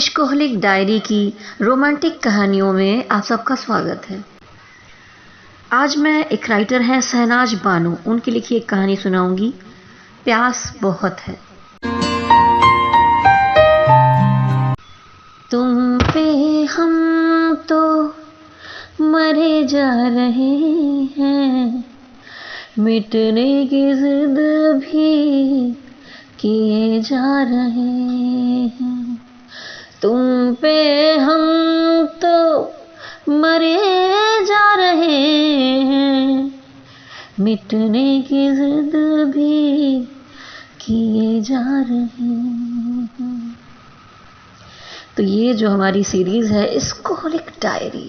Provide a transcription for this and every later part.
عشقہولک diary کی romantic کہانیوں میں آپ سب کا سواگت ہے۔ آج میں ایک رائٹر ہیں شہناز بانو، ان کی لکھی ایک کہانی سناؤں گی، پیاس بہت ہے۔ تم پہ ہم تو مرے جا رہے ہیں، مٹنے کی ضد بھی کیے جا رہے ہیں۔ تم پہ ہم تو مرے جا رہے ہیں، مٹنے کی ضد بھی کیے جا رہے ہیں۔ تو یہ جو ہماری سیریز ہے عشقہولک ڈائری،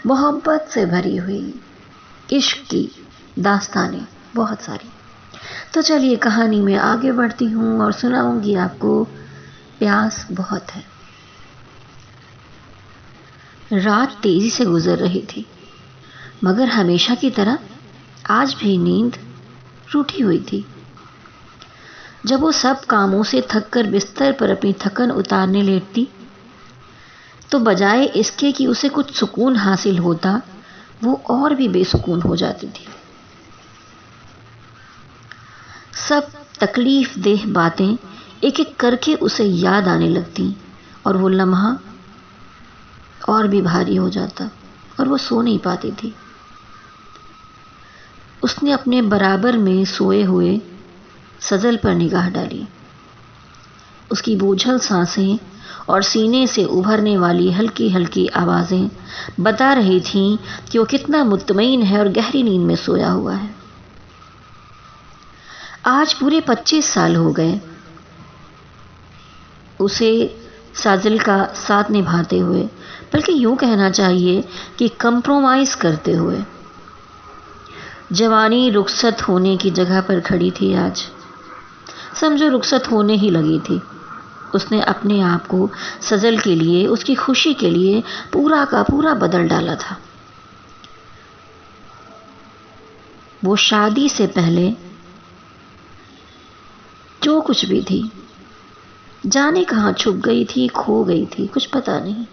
محبت سے بھری ہوئی عشق کی داستانیں بہت ساری۔ تو چلیے کہانی میں آگے بڑھتی ہوں اور سناؤں گی آپ کو پیاس بہت ہے۔ رات تیزی سے گزر رہی تھی، مگر ہمیشہ کی طرح آج بھی نیند روٹھی ہوئی تھی۔ جب وہ سب کاموں سے تھک کر بستر پر اپنی تھکن اتارنے لیٹتی تو بجائے اس کے کہ اسے کچھ سکون حاصل ہوتا، وہ اور بھی بے سکون ہو جاتی تھی۔ سب تکلیف دہ باتیں ایک ایک کر کے اسے یاد آنے لگتی اور وہ لمحہ اور بھی بھاری ہو جاتا اور وہ سو نہیں پاتی تھی۔ اس نے اپنے برابر میں سوئے ہوئے سجل پر نگاہ ڈالی۔ اس کی بوجھل سانسیں اور سینے سے ابھرنے والی ہلکی ہلکی آوازیں بتا رہی تھیں کہ وہ کتنا مطمئن ہے اور گہری نیند میں سویا ہوا ہے۔ آج پورے 25 سال ہو گئے اسے ساجل کا ساتھ نبھاتے ہوئے، بلکہ یوں کہنا چاہیے کہ کمپرومائز کرتے ہوئے۔ جوانی رخصت ہونے کی جگہ پر کھڑی تھی آج، سمجھو رخصت ہونے ہی لگی تھی۔ اس نے اپنے آپ کو سجل کے لیے، اس کی خوشی کے لیے پورا کا پورا بدل ڈالا تھا۔ وہ شادی سے پہلے جو کچھ بھی تھی، جانے کہاں چھپ گئی تھی، کھو گئی تھی، کچھ پتا نہیں۔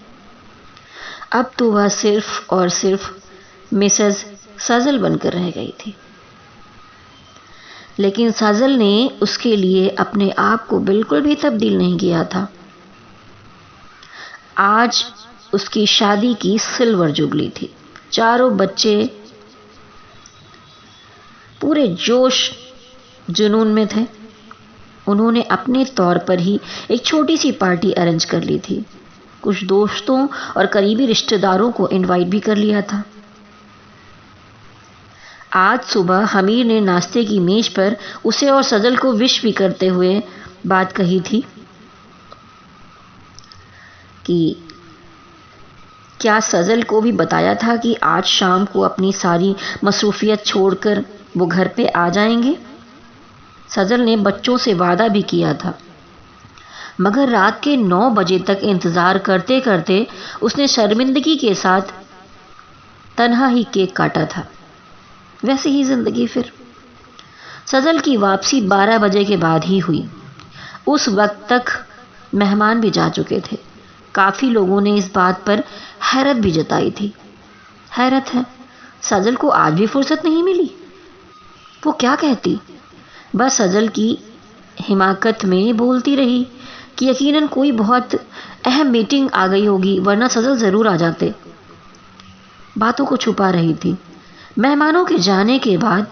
اب تو وہ صرف اور صرف مسز ساجل بن کر رہ گئی تھی۔ لیکن ساجل نے اس کے لیے اپنے آپ کو بالکل بھی تبدیل نہیں کیا تھا۔ آج اس کی شادی کی سلور جوبلی تھی، چاروں بچے پورے جوش جنون میں تھے۔ انہوں نے اپنے طور پر ہی ایک چھوٹی سی پارٹی ارینج کر لی تھی، کچھ دوستوں اور قریبی رشتہ داروں کو انوائٹ بھی کر لیا تھا۔ آج صبح حمیر نے ناشتے کی میز پر اسے اور سجل کو وش بھی کرتے ہوئے بات کہی تھی کہ کیا سجل کو بھی بتایا تھا کہ آج شام کو اپنی ساری مصروفیت چھوڑ کر وہ گھر پہ آ جائیں گے۔ سجل نے بچوں سے وعدہ بھی کیا تھا، مگر رات کے 9 بجے تک انتظار کرتے کرتے اس نے شرمندگی کے ساتھ تنہا ہی کیک کاٹا تھا۔ ویسے ہی زندگی پھر۔ سجل کی واپسی 12 بجے کے بعد ہی ہوئی۔ اس وقت تک مہمان بھی جا چکے تھے۔ کافی لوگوں نے اس بات پر حیرت بھی جتائی تھی۔ حیرت ہے سجل کو آج بھی فرصت نہیں ملی۔ وہ کیا کہتی؟ بس سجل کی حماقت میں بولتی رہی کہ یقیناً کوئی بہت اہم میٹنگ آ گئی ہوگی، ورنہ سجل ضرور آ جاتے۔ باتوں کو چھپا رہی تھی۔ مہمانوں کے جانے کے بعد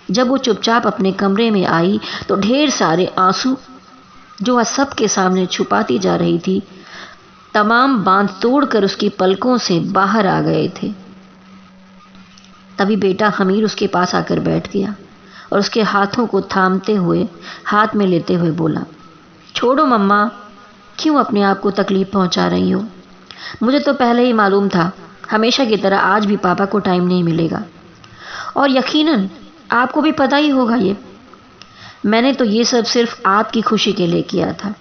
جب وہ چپ چاپ اپنے کمرے میں آئی تو ڈھیر سارے آنسو جو وہ سب کے سامنے چھپاتی جا رہی تھی، تمام باندھ توڑ کر اس کی پلکوں سے باہر آ گئے تھے۔ تبھی بیٹا حمیر اس کے پاس آ کر بیٹھ گیا اور اس کے ہاتھوں کو تھامتے ہوئے، ہاتھ میں لیتے ہوئے بولا، چھوڑو مما، کیوں اپنے آپ کو تکلیف پہنچا رہی ہو؟ مجھے تو پہلے ہی معلوم تھا، ہمیشہ کی طرح آج بھی پاپا کو ٹائم نہیں ملے گا، اور یقیناً آپ کو بھی پتہ ہی ہوگا یہ۔ میں نے تو یہ سب صرف آپ کی خوشی کے لیے کیا تھا۔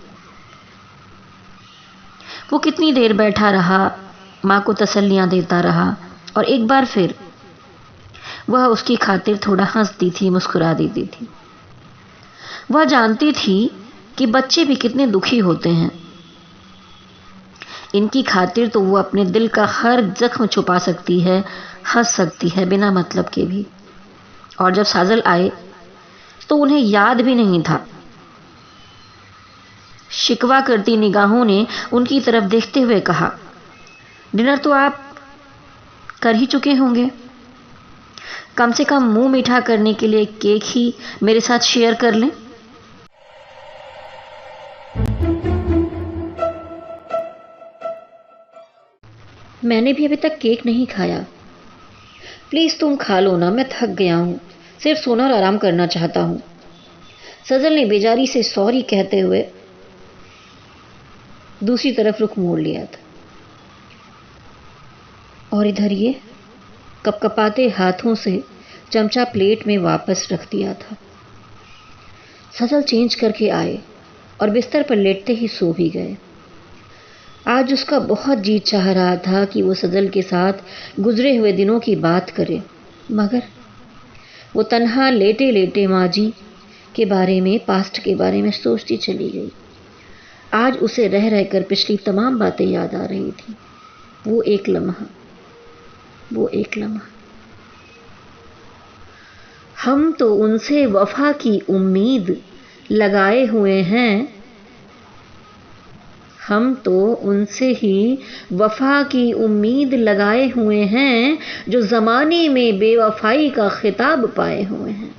وہ کتنی دیر بیٹھا رہا، ماں کو تسلیاں دیتا رہا، اور ایک بار پھر وہ اس کی خاطر تھوڑا ہنستی تھی، مسکرا دیتی تھی۔ وہ جانتی تھی کہ بچے بھی کتنے دکھی ہوتے ہیں، ان کی خاطر تو وہ اپنے دل کا ہر زخم چھپا سکتی ہے، ہنس سکتی ہے بنا مطلب کے بھی۔ اور جب سازل آئے تو انہیں یاد بھی نہیں تھا۔ شکوہ کرتی نگاہوں نے ان کی طرف دیکھتے ہوئے کہا، ڈنر تو آپ کر ہی چکے ہوں گے، کم سے کم منہ میٹھا کرنے کے لیے کیک ہی میرے ساتھ شیئر کر لیں۔ میں نے بھی ابھی تک کیک نہیں کھایا، پلیز تم کھا لو نا، میں تھک گیا ہوں، صرف سونا اور آرام کرنا چاہتا ہوں۔ سزل نے بیزاری سے سوری کہتے ہوئے دوسری طرف رخ موڑ لیا تھا، اور ادھر یہ کپ کپاتے ہاتھوں سے چمچہ پلیٹ میں واپس رکھ دیا تھا۔ سزل چینج کر کے آئے اور بستر پر لیٹتے ہی سو بھی گئے۔ آج اس کا بہت جی چاہ رہا تھا کہ وہ سزل کے ساتھ گزرے ہوئے دنوں کی بات کرے، مگر وہ تنہا لیٹے لیٹے ماضی کے بارے میں، پاسٹ کے بارے میں سوچتی چلی گئی۔ آج اسے رہ رہ کر پچھلی تمام باتیں یاد آ رہی تھیں۔ وہ ایک لمحہ، ہم تو ان سے وفا کی امید لگائے ہوئے ہیں، ہم تو ان سے ہی وفا کی امید لگائے ہوئے ہیں جو زمانے میں بے وفائی کا خطاب پائے ہوئے ہیں۔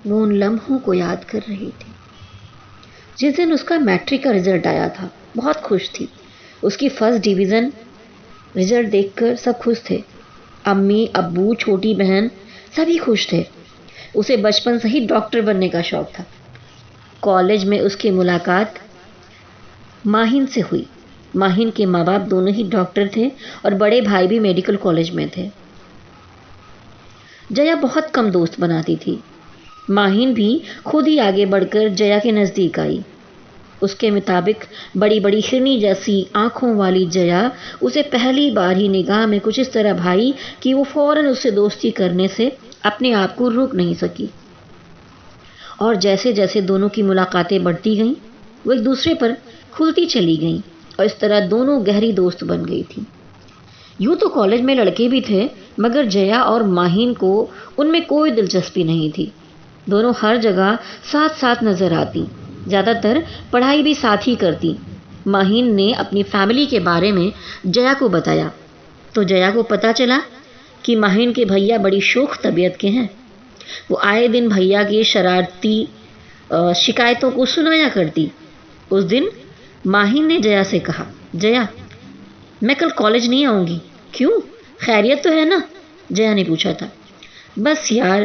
وہ ان لمحوں کو یاد کر رہی تھی جس دن اس کا میٹرک کا رزلٹ آیا تھا۔ بہت خوش تھی، اس کی فرسٹ ڈویژن رزلٹ دیکھ کر سب خوش تھے، امی ابو چھوٹی بہن سبھی خوش تھے۔ اسے بچپن سے ہی ڈاکٹر بننے کا شوق تھا۔ کالج میں اس کی ملاقات ماہین سے ہوئی۔ ماہین کے ماں باپ دونوں ہی ڈاکٹر تھے اور بڑے بھائی بھی میڈیکل کالج میں تھے۔ جیا بہت کم دوست بناتی تھی۔ ماہین بھی خود ہی آگے بڑھ کر جیا کے نزدیک آئی۔ اس کے مطابق بڑی بڑی ہرنی جیسی آنکھوں والی جیا اسے پہلی بار ہی نگاہ میں کچھ اس طرح بھائی کہ وہ فوراً اس سے دوستی کرنے سے اپنے آپ کو روک نہیں سکی، اور جیسے جیسے دونوں کی ملاقاتیں بڑھتی گئیں وہ ایک دوسرے پر کھلتی چلی گئیں، اور اس طرح دونوں گہری دوست بن گئی تھیں۔ یوں تو کالج میں لڑکے بھی تھے، مگر جیا اور ماہین کو ان میں کوئی دلچسپی نہیں تھی۔ دونوں ہر جگہ ساتھ ساتھ نظر آتی، زیادہ تر پڑھائی بھی ساتھ ہی کرتی۔ ماہین نے اپنی فیملی کے بارے میں جیا کو بتایا تو جیا کو پتہ چلا کہ ماہین کے بھیا بڑی شوخ طبیعت کے ہیں۔ وہ آئے دن بھیا کی شرارتی شکایتوں کو سنایا کرتی۔ اس دن ماہین نے جیا سے کہا، جیا میں کل کالج نہیں آؤں گی۔ کیوں، خیریت تو ہے نا؟ جیا نے پوچھا تھا۔ بس یار،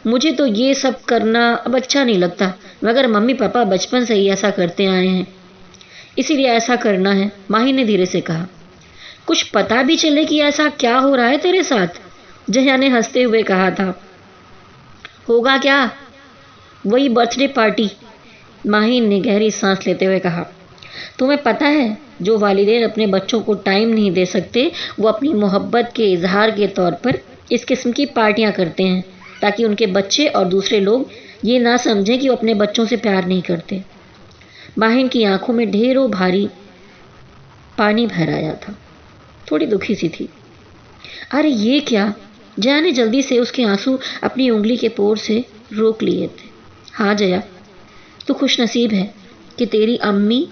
مجھے تو یہ سب کرنا اب اچھا نہیں لگتا، مگر ممی پاپا بچپن سے ہی ایسا کرتے آئے ہیں، اسی لیے ایسا کرنا ہے، ماہین نے دھیرے سے کہا۔ کچھ پتا بھی چلے کہ ایسا کیا ہو رہا ہے تیرے ساتھ؟ جیا نے ہنستے ہوئے کہا تھا۔ ہوگا کیا، وہی برتھ ڈے پارٹی، ماہین نے گہری سانس لیتے ہوئے کہا۔ تمہیں پتہ ہے جو والدین اپنے بچوں کو ٹائم نہیں دے سکتے وہ اپنی محبت کے اظہار کے طور پر اس قسم کی پارٹیاں کرتے ہیں تاکہ ان کے بچے اور دوسرے لوگ یہ نہ سمجھیں کہ وہ اپنے بچوں سے پیار نہیں کرتے۔ ماہین کی آنکھوں میں ڈھیروں بھاری پانی بھر آیا تھا، تھوڑی دکھی سی تھی۔ ارے یہ کیا؟ جیا نے جلدی سے اس کے آنسو اپنی انگلی کے پور سے روک لیے تھے۔ ہاں جیا، تو خوش نصیب ہے کہ تیری امی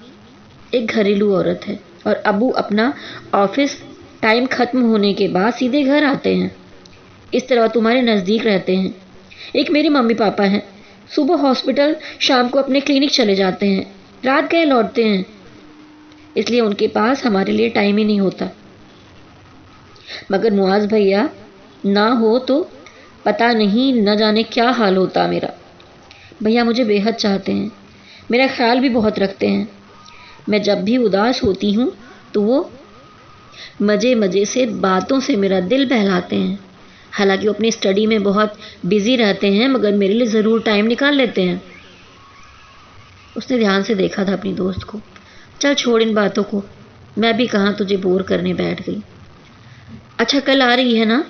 ایک گھریلو عورت ہے اور ابو اپنا آفس ٹائم ختم ہونے کے بعد سیدھے گھر آتے ہیں، اس طرح تمہارے نزدیک رہتے ہیں۔ ایک میرے ممی پاپا ہیں، صبح ہاسپٹل، شام کو اپنے کلینک چلے جاتے ہیں، رات گئے لوٹتے ہیں، اس لیے ان کے پاس ہمارے لیے ٹائم ہی نہیں ہوتا۔ مگر معاذ بھیا نہ ہو تو پتہ نہیں نہ جانے کیا حال ہوتا میرا۔ بھیا مجھے بے حد چاہتے ہیں، میرا خیال بھی بہت رکھتے ہیں۔ میں جب بھی اداس ہوتی ہوں تو وہ مزے مزے سے باتوں سے میرا دل بہلاتے ہیں۔ حالانکہ وہ اپنی اسٹڈی میں بہت بزی رہتے ہیں مگر میرے لیے ضرور ٹائم نکال لیتے ہیں۔ اس نے دھیان سے دیکھا تھا اپنی دوست کو۔ چل چھوڑ ان باتوں کو، میں بھی کہاں تجھے بور کرنے بیٹھ گئی۔ اچھا کل آ رہی ہے نا؟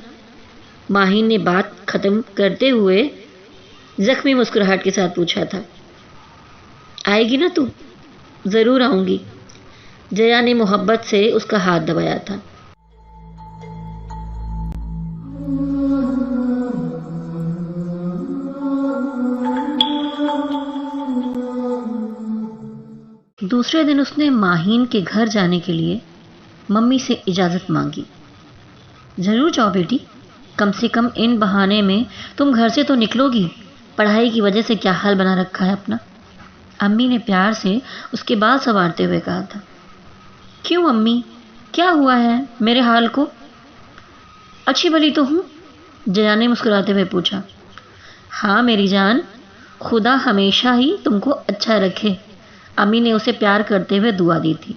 ماہین نے بات ختم کرتے ہوئے زخمی مسکراہٹ کے ساتھ پوچھا تھا۔ آئے گی نا تو؟ ضرور آؤں گی۔ جیا نے محبت سے اس کا ہاتھ دبایا تھا۔ دوسرے دن اس نے ماہین کے گھر جانے کے لیے ممی سے اجازت مانگی۔ ضرور جاؤ بیٹی، کم سے کم ان بہانے میں تم گھر سے تو نکلو گی۔ پڑھائی کی وجہ سے کیا حال بنا رکھا ہے اپنا؟ امی نے پیار سے اس کے بال سنوارتے ہوئے کہا تھا۔ کیوں امی، کیا ہوا ہے میرے حال کو؟ اچھی بھلی تو ہوں، جیا نے مسکراتے ہوئے پوچھا۔ ہاں میری جان، خدا ہمیشہ ہی تم کو اچھا رکھے، امی نے اسے پیار کرتے ہوئے دعا دی تھی۔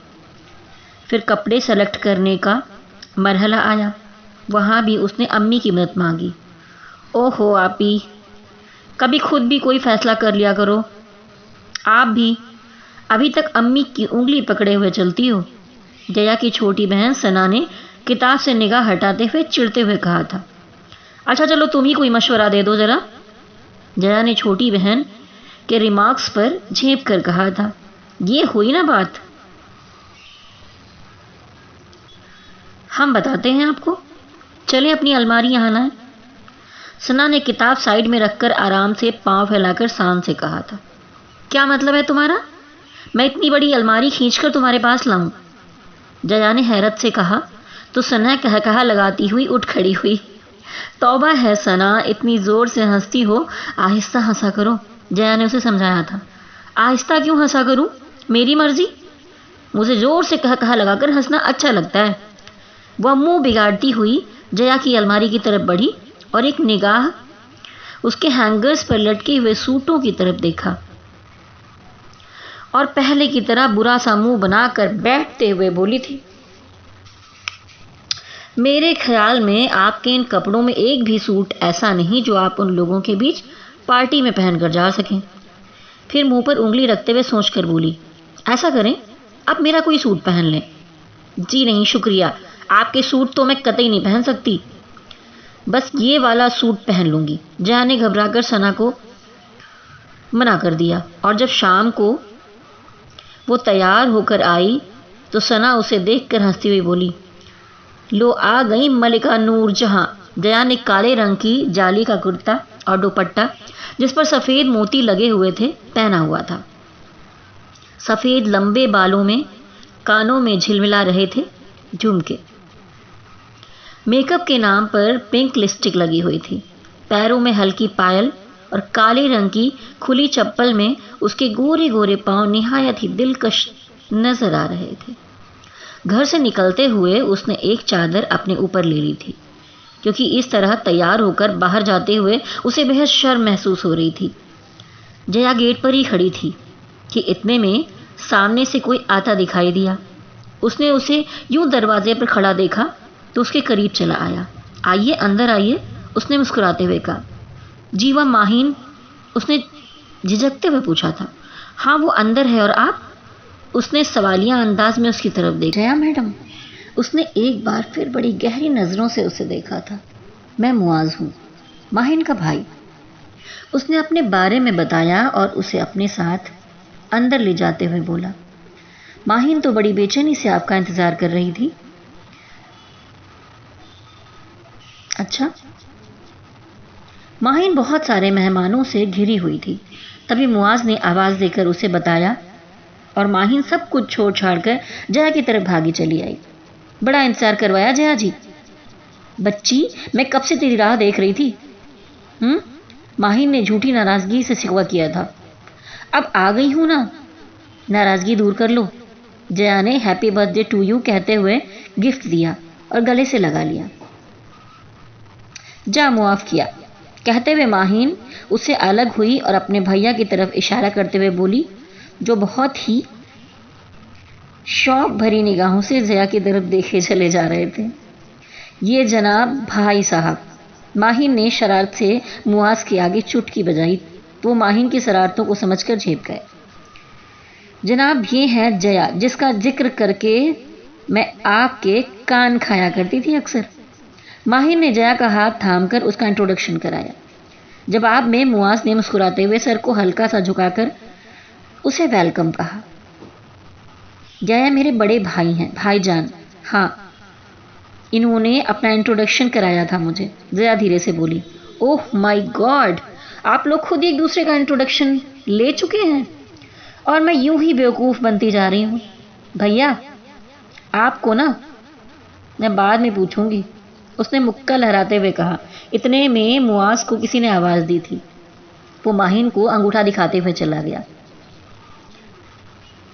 پھر کپڑے سلیکٹ کرنے کا مرحلہ آیا۔ وہاں بھی اس نے امی کی مدد مانگی۔ او ہو آپی، کبھی خود بھی کوئی فیصلہ کر لیا کرو۔ آپ بھی ابھی تک امی کی انگلی پکڑے ہوئے چلتی ہو، جیا کی چھوٹی بہن ثنا نے کتاب سے نگاہ ہٹاتے ہوئے چڑھتے ہوئے کہا تھا۔ اچھا چلو تم ہی کوئی مشورہ دے دو ذرا، جیا نے چھوٹی بہن کے ریمارکس پر جھینپ کر کہا تھا۔ یہ ہوئی نا بات، ہم بتاتے ہیں آپ کو، چلیں اپنی الماری یہاں لائیں۔ ثنا نے کتاب سائیڈ میں رکھ کر آرام سے پاؤں پھیلا کر سان سے کہا تھا۔ کیا مطلب ہے تمہارا؟ میں اتنی بڑی الماری کھینچ کر تمہارے پاس لاؤں؟ جیا نے حیرت سے کہا تو ثنا کہا لگاتی ہوئی اٹھ کھڑی ہوئی۔ توبہ ہے ثنا، اتنی زور سے ہنستی ہو، آہستہ ہنسا کرو، جیا نے اسے سمجھایا تھا۔ آہستہ کیوں ہنسا کروں؟ میری مرضی، مجھے زور سے کہا لگا کر ہنسنا اچھا لگتا ہے۔ وہ منہ بگاڑتی ہوئی جیا کی الماری کی طرف بڑھی اور ایک نگاہ اس کے ہینگرز پر لٹکے ہوئے سوٹوں کی طرف دیکھا اور پہلے کی طرح برا سا منہ بنا کر بیٹھتے ہوئے بولی تھی۔ میرے خیال میں آپ کے ان کپڑوں میں ایک بھی سوٹ ایسا نہیں جو آپ ان لوگوں کے بیچ پارٹی میں پہن کر جا سکیں۔ پھر منہ پر انگلی رکھتے ہوئے سوچ کر بولی، ایسا کریں اب میرا کوئی سوٹ پہن لیں۔ جی نہیں شکریہ، آپ کے سوٹ تو میں قطعی نہیں پہن سکتی، بس یہ والا سوٹ پہن لوں گی، جیا نے گھبرا کر ثنا کو منع کر دیا۔ اور جب شام کو وہ تیار ہو کر آئی تو ثنا اسے دیکھ کر ہنستی ہوئی بولی، لو آ گئی ملکہ نور جہاں۔ جیا نے کالے رنگ کی جالی کا کرتا اور دوپٹہ جس پر سفید موتی لگے ہوئے تھے پہنا ہوا تھا۔ سفید لمبے بالوں میں کانوں میں جھلملا رہے تھے جھمکے۔ میک اپ کے نام پر پنک لپسٹک لگی ہوئی تھی۔ پیروں میں ہلکی پائل اور کالے رنگ کی کھلی چپل میں اس کے گورے گورے پاؤں نہایت ہی دلکش نظر آ رہے تھے۔ گھر سے نکلتے ہوئے اس نے ایک چادر اپنے اوپر لے لی تھی، کیونکہ اس طرح تیار ہو کر باہر جاتے ہوئے اسے بہت شرم محسوس ہو رہی تھی۔ جیا گیٹ پر ہی کھڑی تھی کہ اتنے میں سامنے سے کوئی آتا دکھائی دیا۔ اس نے اسے یوں دروازے پر کھڑا دیکھا تو اس کے قریب چلا آیا۔ آئیے اندر آئیے، اس نے مسکراتے ہوئے کہا۔ جی وہ ماہین؟ اس نے جھجکتے ہوئے پوچھا تھا۔ ہاں وہ اندر ہے، اور آپ؟ اس نے سوالیہ انداز میں اس کی طرف دیکھا۔ جیا میڈم، اس نے ایک بار پھر بڑی گہری نظروں سے اسے دیکھا تھا۔ میں معاذ ہوں، ماہین کا بھائی، اس نے اپنے بارے میں بتایا اور اسے اپنے ساتھ اندر لے جاتے ہوئے بولا۔ ماہین تو بڑی بے چینی سے آپ کا انتظار کر رہی تھی۔ اچھا؟ ماہین بہت سارے مہمانوں سے گھری ہوئی تھی۔ تبھی معاذ نے آواز دے کر اسے بتایا اور ماہین سب کچھ چھوڑ چھاڑ کر جیا کی طرف بھاگی چلی آئی۔ بڑا انتظار کروایا جیا جی؟ بچی، میں کب سے تیری راہ دیکھ رہی تھی۔ ماہین نے جھوٹی ناراضگی سے شکوہ کیا تھا۔ اب آ گئی ہوں نا، ناراضگی دور کر لو۔ جیا نے happy birthday to you کہتے ہوئے گفٹ دیا اور گلے سے لگا لیا۔ جا معاف کیا، کہتے ہوئے ماہین اس سے الگ ہوئی اور اپنے بھیا کی طرف اشارہ کرتے ہوئے بولی، جو بہت ہی شوق بھری نگاہوں سے جیا کی طرف دیکھے چلے جا رہے تھے۔ یہ جناب بھائی صاحب، ماہین نے شرارت سے معاذ کے آگے چٹکی بجائی تو وہ ماہین کی شرارتوں کو سمجھ کر جھیپ گئے۔ جناب یہ ہے جیا، جس کا ذکر کر کے میں آپ کے کان کھایا کرتی تھی اکثر۔ ماہین نے جیا کا ہاتھ تھام کر اس کا انٹروڈکشن کرایا۔ جواب میں معاذ نے مسکراتے ہوئے سر کو ہلکا سا جھکا کر اسے ویلکم کہا۔ جیا میرے بڑے بھائی ہیں، بھائی جان۔ ہاں، انہوں نے اپنا انٹروڈکشن کرایا تھا مجھے، جیا دھیرے سے بولی۔ اوہ مائی گاڈ، آپ لوگ خود ایک دوسرے کا انٹروڈکشن لے چکے ہیں اور میں یوں ہی بیوقوف بنتی جا رہی ہوں۔ بھیا آپ کو نا میں بعد میں پوچھوں گی، اس نے مکہ لہراتے ہوئے کہا۔ اتنے میں معاذ کو کسی نے آواز دی تھی۔ وہ ماہین کو انگوٹھا دکھاتے ہوئے چلا گیا۔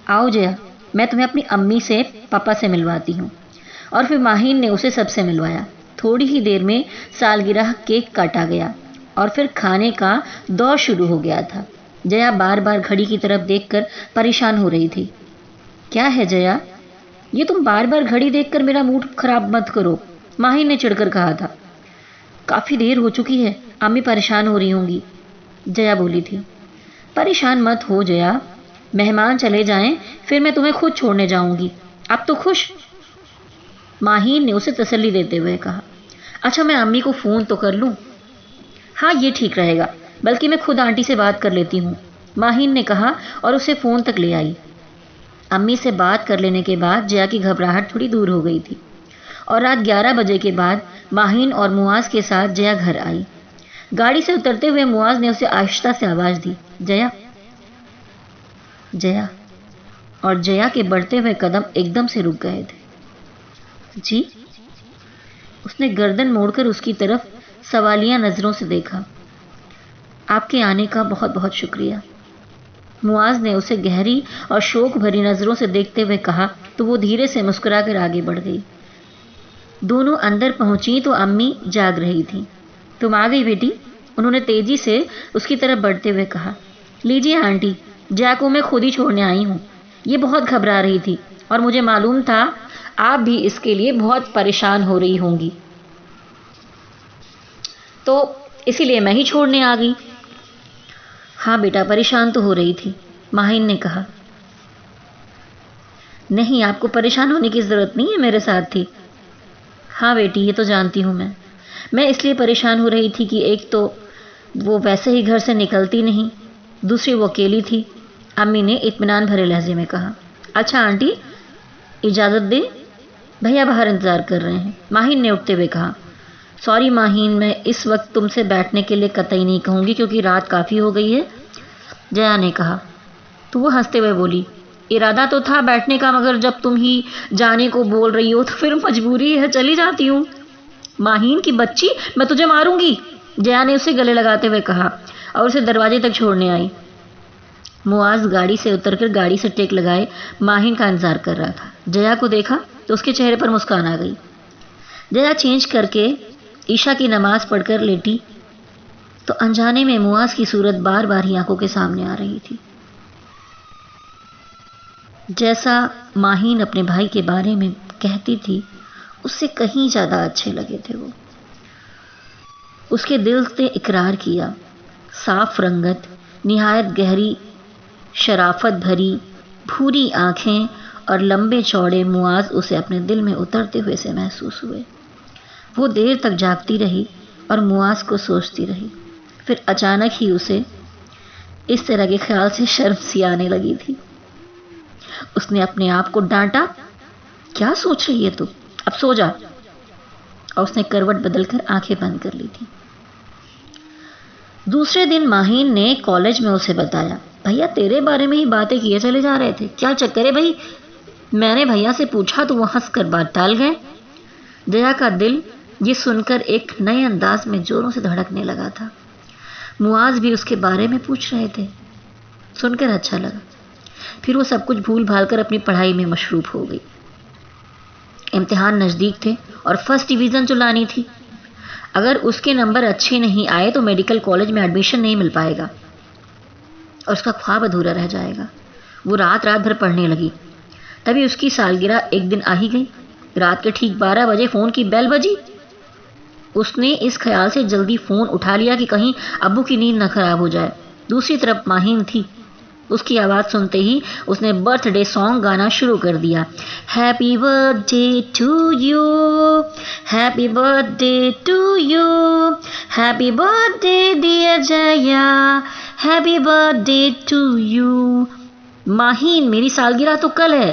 آؤ جیا، میں تمہیں اپنی امی سے پاپا سے ملواتی ہوں۔ اور پھر ماہین نے اسے سب سے ملوایا۔ تھوڑی ہی دیر میں سالگرہ کیک کاٹا گیا اور پھر کھانے کا دور شروع ہو گیا تھا۔ جیا بار بار گھڑی کی طرف دیکھ کر پریشان ہو رہی تھی۔ کیا ہے جیا، یہ تم بار بار گھڑی دیکھ کر میرا موڈ خراب مت کرو، ماہین نے چڑھ کر کہا تھا۔ کافی دیر ہو چکی ہے، امی پریشان ہو رہی ہوں گی، جیا بولی تھی۔ پریشان مت ہو جیا، مہمان چلے جائیں پھر میں تمہیں خود چھوڑنے جاؤں گی، اب تو خوش؟ ماہین نے اسے تسلی دیتے ہوئے کہا۔ اچھا میں امی کو فون تو کر لوں؟ ہاں یہ ٹھیک رہے گا، بلکہ میں خود آنٹی سے بات کر لیتی ہوں، ماہین نے کہا اور اسے فون تک لے آئی۔ امی سے بات کر لینے کے بعد جیا کی گھبراہٹ تھوڑی دور ہو گئی تھی اور رات 11 بجے کے بعد ماہین اور معاذ کے ساتھ جیا گھر آئی۔ گاڑی سے اترتے ہوئے معاذ نے اسے آہستہ سے آواز دی، جیا جیا، اور جیا کے بڑھتے ہوئے قدم ایک دم سے رک گئے تھے۔ جی؟ اس نے گردن موڑ کر اس کی طرف سوالیہ نظروں سے دیکھا۔ آپ کے آنے کا بہت بہت شکریہ، معاذ نے اسے گہری اور شوق بھری نظروں سے دیکھتے ہوئے کہا تو وہ دھیرے سے مسکرا کر آگے بڑھ گئی۔ دونوں اندر پہنچی تو امی جاگ رہی تھیں۔ تم آ گئی بیٹی، انہوں نے تیزی سے اس کی طرف بڑھتے ہوئے کہا۔ لیجیے آنٹی، جیا کو میں خود ہی چھوڑنے آئی ہوں، یہ بہت گھبرا رہی تھی اور مجھے معلوم تھا آپ بھی اس کے لیے بہت پریشان ہو رہی ہوں گی، تو اسی لیے میں ہی چھوڑنے آ گئی۔ ہاں بیٹا پریشان تو ہو رہی تھی، ماہین نے کہا۔ نہیں آپ کو پریشان ہونے کی ضرورت نہیں ہے، میرے ساتھ تھی۔ ہاں بیٹی یہ تو جانتی ہوں میں اس لیے پریشان ہو رہی تھی کہ ایک تو وہ ویسے ہی گھر سے نکلتی نہیں، دوسری وہ اکیلی تھی، امی نے اطمینان بھرے لہجے میں کہا۔ اچھا آنٹی اجازت دیں، بھیا باہر انتظار کر رہے ہیں، ماہین نے اٹھتے ہوئے کہا۔ سوری ماہین، میں اس وقت تم سے بیٹھنے کے لیے قطعی نہیں کہوں گی کیونکہ رات کافی ہو گئی ہے، جیا نے کہا۔ تو وہ ہنستے ہوئے بولی، ارادہ تو تھا بیٹھنے کا مگر جب تم ہی جانے کو بول رہی ہو تو پھر مجبوری ہے، چلی جاتی ہوں۔ ماہین کی بچی، میں تجھے ماروں گی، جیا نے اسے گلے لگاتے ہوئے کہا اور اسے دروازے تک چھوڑنے آئی۔ معاذ گاڑی سے اتر کر گاڑی سے ٹیک لگائے ماہین کا انتظار کر رہا تھا۔ جیا کو دیکھا تو اس کے چہرے پر مسکان آ گئی۔ جیا چینج کر کے عشاء کی نماز پڑھ کر لیٹی تو انجانے میں معاذ کی صورت بار بار ہی آنکھوں کے سامنے آ رہی تھی۔ جیسا ماہین اپنے بھائی کے بارے میں کہتی تھی اس سے کہیں زیادہ اچھے لگے تھے وہ۔ اس کے دل نے اقرار کیا۔ صاف رنگت، نہایت گہری شرافت بھری بھوری آنکھیں اور لمبے چوڑے معاذ اسے اپنے دل میں اترتے ہوئے سے محسوس ہوئے۔ وہ دیر تک جاگتی رہی اور معاذ کو سوچتی رہی۔ پھر اچانک ہی اسے اس طرح کے خیال سے شرم سی آنے لگی تھی۔ اس نے اپنے آپ کو ڈانٹا، کیا سوچ رہی ہے تو، اب سو جا، اور اس نے کروٹ بدل کر آنکھیں بند کر لی تھی۔ دوسرے دن ماہین نے کالج میں اسے بتایا، بھیا تیرے بارے میں ہی باتیں کیے چلے جا رہے تھے، کیا چکر ہے بھائی؟ میں نے بھیا سے پوچھا تو وہ ہنس کر بات ٹال گئے۔ جیا کا دل یہ سن کر ایک نئے انداز میں زوروں سے دھڑکنے لگا تھا۔ معاذ بھی اس کے بارے میں پوچھ رہے تھے، سن کر اچھا لگا۔ پھر وہ سب کچھ بھول بھال کر اپنی پڑھائی میں مصروف ہو گئی۔ امتحان نزدیک تھے اور فرسٹ ڈویژن جو لانی تھی، اگر اس کے نمبر اچھے نہیں آئے تو میڈیکل کالج میں ایڈمیشن نہیں مل پائے گا اور اس کا خواب ادھورا رہ جائے گا۔ وہ رات بھر پڑھنے لگی۔ تبھی اس کی سالگرہ ایک دن آ ہی گئی۔ رات کے ٹھیک 12 بجے فون کی بیل بجی۔ اس نے اس خیال سے جلدی فون اٹھا لیا کہ کہیں ابو کی نیند نہ خراب ہو جائے۔ دوسری طرف ماہین تھی۔ اس کی آواز سنتے ہی اس نے برتھ ڈے سانگ گانا شروع کر دیا۔ Happy birthday to you, happy birthday to you, happy birthday dear Jiya, happy birthday to you. Maheen میری سالگرہ تو کل ہے،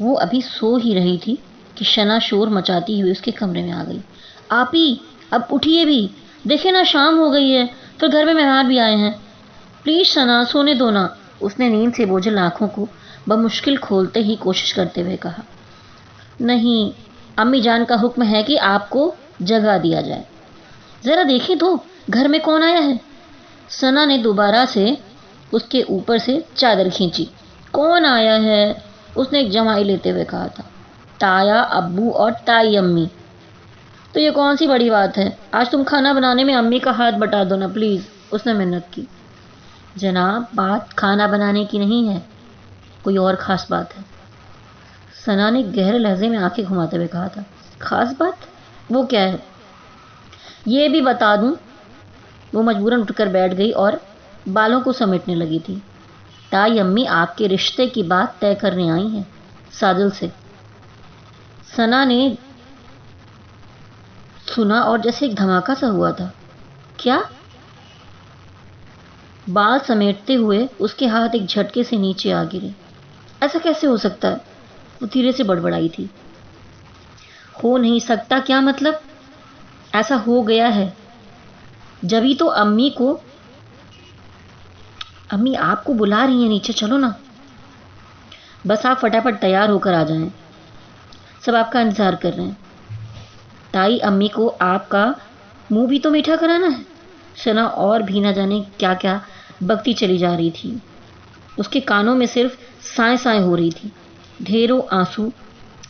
وہ ابھی سو ہی رہی تھی کہ شنا شور مچاتی ہوئی اس کے کمرے میں آ گئی۔ آپی، اب اٹھیے بھی، دیکھیں نا شام ہو گئی ہے، پھر گھر میں مہمان بھی آئے ہیں، پلیز شنا سونے دو نا۔ اس نے نیند سے بوجھل آنکھوں کو بمشکل کھولتے ہی کوشش کرتے ہوئے کہا۔ نہیں، امی جان کا حکم ہے کہ آپ کو جگا دیا جائے۔ ذرا دیکھیں تو گھر میں کون آیا ہے؟ سنا نے دوبارہ سے اس کے اوپر سے چادر کھینچی۔ کون آیا ہے؟ اس نے ایک جمائی لیتے ہوئے کہا تھا۔ تایا ابو اور تائی امی۔ تو یہ کون سی بڑی بات ہے؟ آج تم کھانا بنانے میں امی کا ہاتھ بٹا دو نا پلیز، اس نے منت کی۔ جناب، بات کھانا بنانے کی نہیں ہے، کوئی اور خاص بات ہے۔ سنا نے گہرے لہجے میں آنکھیں گھماتے ہوئے کہا تھا۔ خاص بات؟ وہ کیا ہے؟ یہ بھی بتا دوں۔ وہ مجبوراً اٹھ کر بیٹھ گئی اور بالوں کو سمیٹنے لگی تھی۔ تائی امی آپ کے رشتے کی بات طے کرنے آئی ہیں، ساجل سے۔ سنا نے سنا اور جیسے ایک دھماکہ سا ہوا تھا۔ کیا؟ بال سمیٹتے ہوئے اس کے ہاتھ ایک جھٹکے سے نیچے آ گرے۔ ایسا کیسے ہو سکتا ہے؟ وہ دھیرے سے بڑبڑائی تھی۔ ہو نہیں سکتا کیا مطلب؟ ایسا ہو گیا ہے۔ جبھی تو امی آپ کو بلا رہی ہیں نیچے، چلو نا۔ بس آپ فٹافٹ تیار ہو کر آ جائیں، سب آپ کا انتظار کر رہے ہیں۔ تائی امی کو آپ کا منہ بھی تو میٹھا کرانا ہے۔ شنا اور بھی نہ جانے کیا کیا بکتی چلی جا رہی تھی۔ اس کے کانوں میں صرف سائیں سائیں ہو رہی تھی۔ ڈھیروں آنسو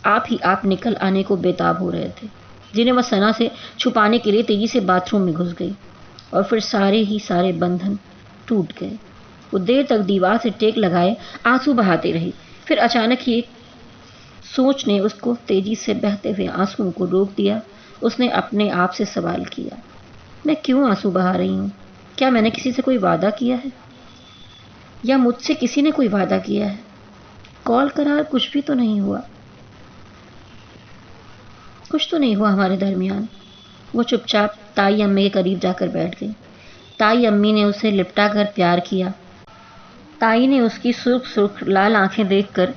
آپ نکل آنے کو بےتاب ہو رہے تھے، جنہیں وہ سنا سے چھپانے کے لیے تیزی سے باتھ روم میں گھس گئی، اور پھر سارے بندھن ٹوٹ گئے۔ وہ دیر تک دیوار سے ٹیک لگائے آنسو بہاتی رہی۔ پھر اچانک ہی ایک سوچ نے اس کو تیزی سے بہتے ہوئے آنسوؤں کو روک دیا۔ اس نے اپنے آپ سے سوال کیا، میں کیوں آنسو بہا رہی ہوں؟ کیا میں نے کسی سے کوئی وعدہ کیا ہے؟ یا مجھ سے کسی نے کوئی وعدہ کیا ہے؟ کال قرار کچھ بھی تو نہیں ہوا، کچھ تو نہیں ہوا ہمارے درمیان۔ وہ چپ چاپ تائی امی کے قریب جا کر بیٹھ گئی۔ تائی امی نے اسے لپٹا کر پیار کیا۔ تائی نے اس کی سرخ سرخ لال آنکھیں دیکھ کر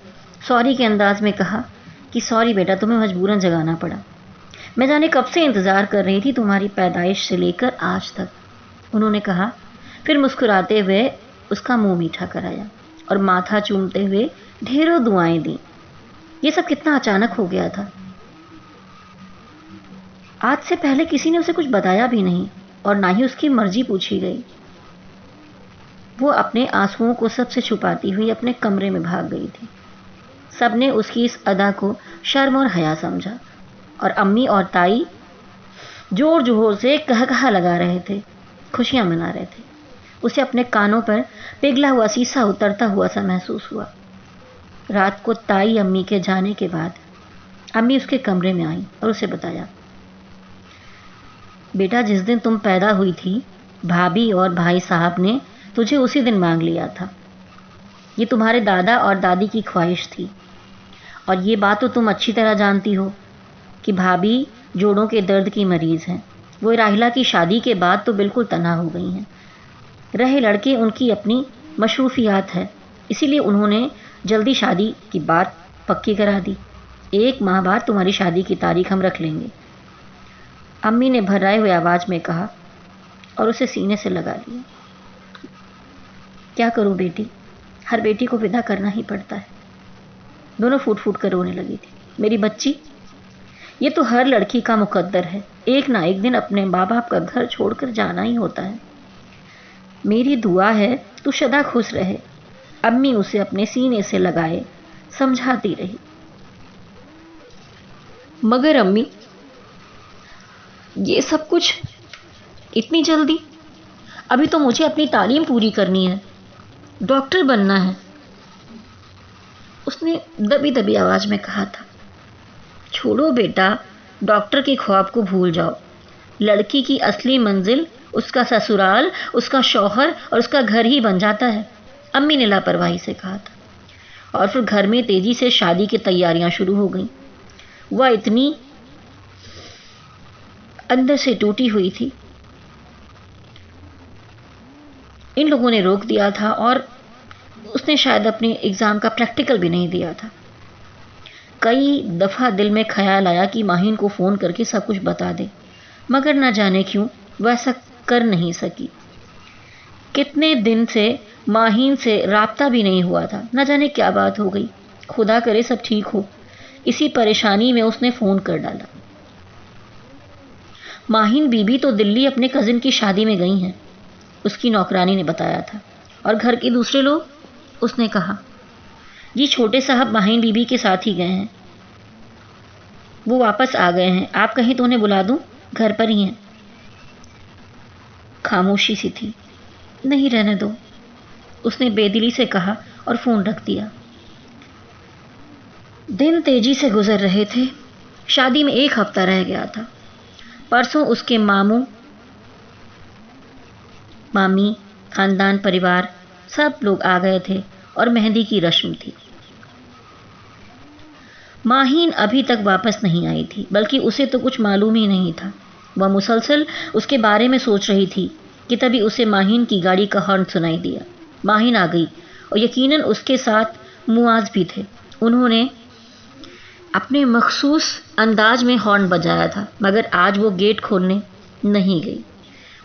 سوری کے انداز میں کہا کہ سوری بیٹا، تمہیں مجبوراً جگانا پڑا۔ میں جانے کب سے انتظار کر رہی تھی، تمہاری پیدائش سے لے کر آج تک، انہوں نے کہا۔ پھر مسکراتے ہوئے اس کا منہ میٹھا کرایا اور ماتھا چومتے ہوئے ڈھیروں دعائیں دیں۔ یہ سب کتنا اچانک ہو گیا تھا۔ آج سے پہلے کسی نے اسے کچھ بتایا بھی نہیں، اور نہ ہی اس کی مرضی پوچھی گئی۔ وہ اپنے آنسوؤں کو سب سے چھپاتی ہوئی اپنے کمرے میں بھاگ گئی تھی۔ سب نے اس کی اس ادا کو شرم اور حیا سمجھا، اور امی اور تائی زور زور سے کہا لگا رہے تھے، خوشیاں منا رہے تھے۔ اسے اپنے کانوں پر پگھلا ہوا سیسا اترتا ہوا سا محسوس ہوا۔ رات کو تائی امی کے جانے کے بعد امی اس کے کمرے میں آئیں اور اسے بتایا، بیٹا جس دن تم پیدا ہوئی تھی، بھابھی اور بھائی صاحب نے تجھے اسی دن مانگ لیا تھا۔ یہ تمہارے دادا اور دادی کی خواہش تھی، اور یہ بات تو تم اچھی طرح جانتی ہو کہ بھابھی جوڑوں کے درد کی مریض ہیں۔ وہ راحلہ کی شادی کے بعد تو بالکل تنہا ہو گئی ہیں۔ رہے لڑکے، ان کی اپنی مصروفیات ہے، اسی لیے انہوں نے جلدی شادی کی بات پکی کرا دی۔ 1 ماہ بعد تمہاری شادی کی تاریخ ہم رکھ لیں گے، امی نے بھرائے ہوئے آواز میں کہا، اور اسے سینے سے لگا لیا۔ کیا کروں بیٹی، ہر بیٹی کو ودا کرنا ہی پڑتا ہے۔ دونوں پھوٹ پھوٹ کر رونے لگی تھی۔ میری بچی، یہ تو ہر لڑکی کا مقدر ہے، ایک نہ ایک دن اپنے ماں باپ کا گھر چھوڑ کر جانا ہی ہوتا ہے۔ میری دعا ہے تو سدا خوش رہے، امی اسے اپنے سینے سے لگائے سمجھاتی رہی۔ مگر امی، یہ سب کچھ اتنی جلدی؟ ابھی تو مجھے اپنی تعلیم پوری کرنی ہے، ڈاکٹر بننا ہے، اس نے دبی دبی آواز میں کہا تھا۔ چھوڑو بیٹا، ڈاکٹر کے خواب کو بھول جاؤ۔ لڑکی کی اصلی منزل اس کا سسرال، اس کا شوہر اور اس کا گھر ہی بن جاتا ہے، امی نے لاپرواہی سے کہا تھا۔ اور پھر گھر میں تیزی سے شادی کی تیاریاں شروع ہو گئیں۔ وہ اتنی اندر سے ٹوٹی ہوئی تھی۔ ان لوگوں نے روک دیا تھا، اور اس نے شاید اپنے ایگزام کا پریکٹیکل بھی نہیں دیا تھا۔ کئی دفعہ دل میں خیال آیا کہ ماہین کو فون کر کے سب کچھ بتا دے، مگر نہ جانے کیوں وہ ایسا کر نہیں سکی۔ کتنے دن سے ماہین سے رابطہ بھی نہیں ہوا تھا، نہ جانے کیا بات ہو گئی۔ خدا کرے سب ٹھیک ہو، اسی پریشانی میں اس نے فون کر ڈالا۔ ماہین بی بی تو دلی اپنے کزن کی شادی میں گئی ہیں، اس کی نوکرانی نے بتایا تھا۔ اور گھر کے دوسرے لوگ؟ اس نے کہا، جی چھوٹے صاحب ماہین بی بی کے ساتھ ہی گئے ہیں، وہ واپس آ گئے ہیں۔ آپ کہیں تو انہیں بلا دوں، گھر پر ہی ہیں۔ خاموشی سی تھی۔ نہیں رہنے دو، اس نے بے دلی سے کہا اور فون رکھ دیا۔ دن تیزی سے گزر رہے تھے۔ شادی میں 1 ہفتہ رہ گیا تھا۔ پرسوں اس کے ماموں مامی، خاندان، پریوار سب لوگ آ گئے تھے اور مہندی کی رسم تھی۔ ماہین ابھی تک واپس نہیں آئی تھی، بلکہ اسے تو کچھ معلوم ہی نہیں تھا۔ وہ مسلسل اس کے بارے میں سوچ رہی تھی کہ تبھی اسے ماہین کی گاڑی کا ہارن سنائی دیا۔ ماہین آ گئی اور یقیناً اس کے ساتھ معاذ بھی تھے۔ انہوں نے اپنے مخصوص انداز میں ہارن بجایا تھا، مگر آج وہ گیٹ کھولنے نہیں گئی۔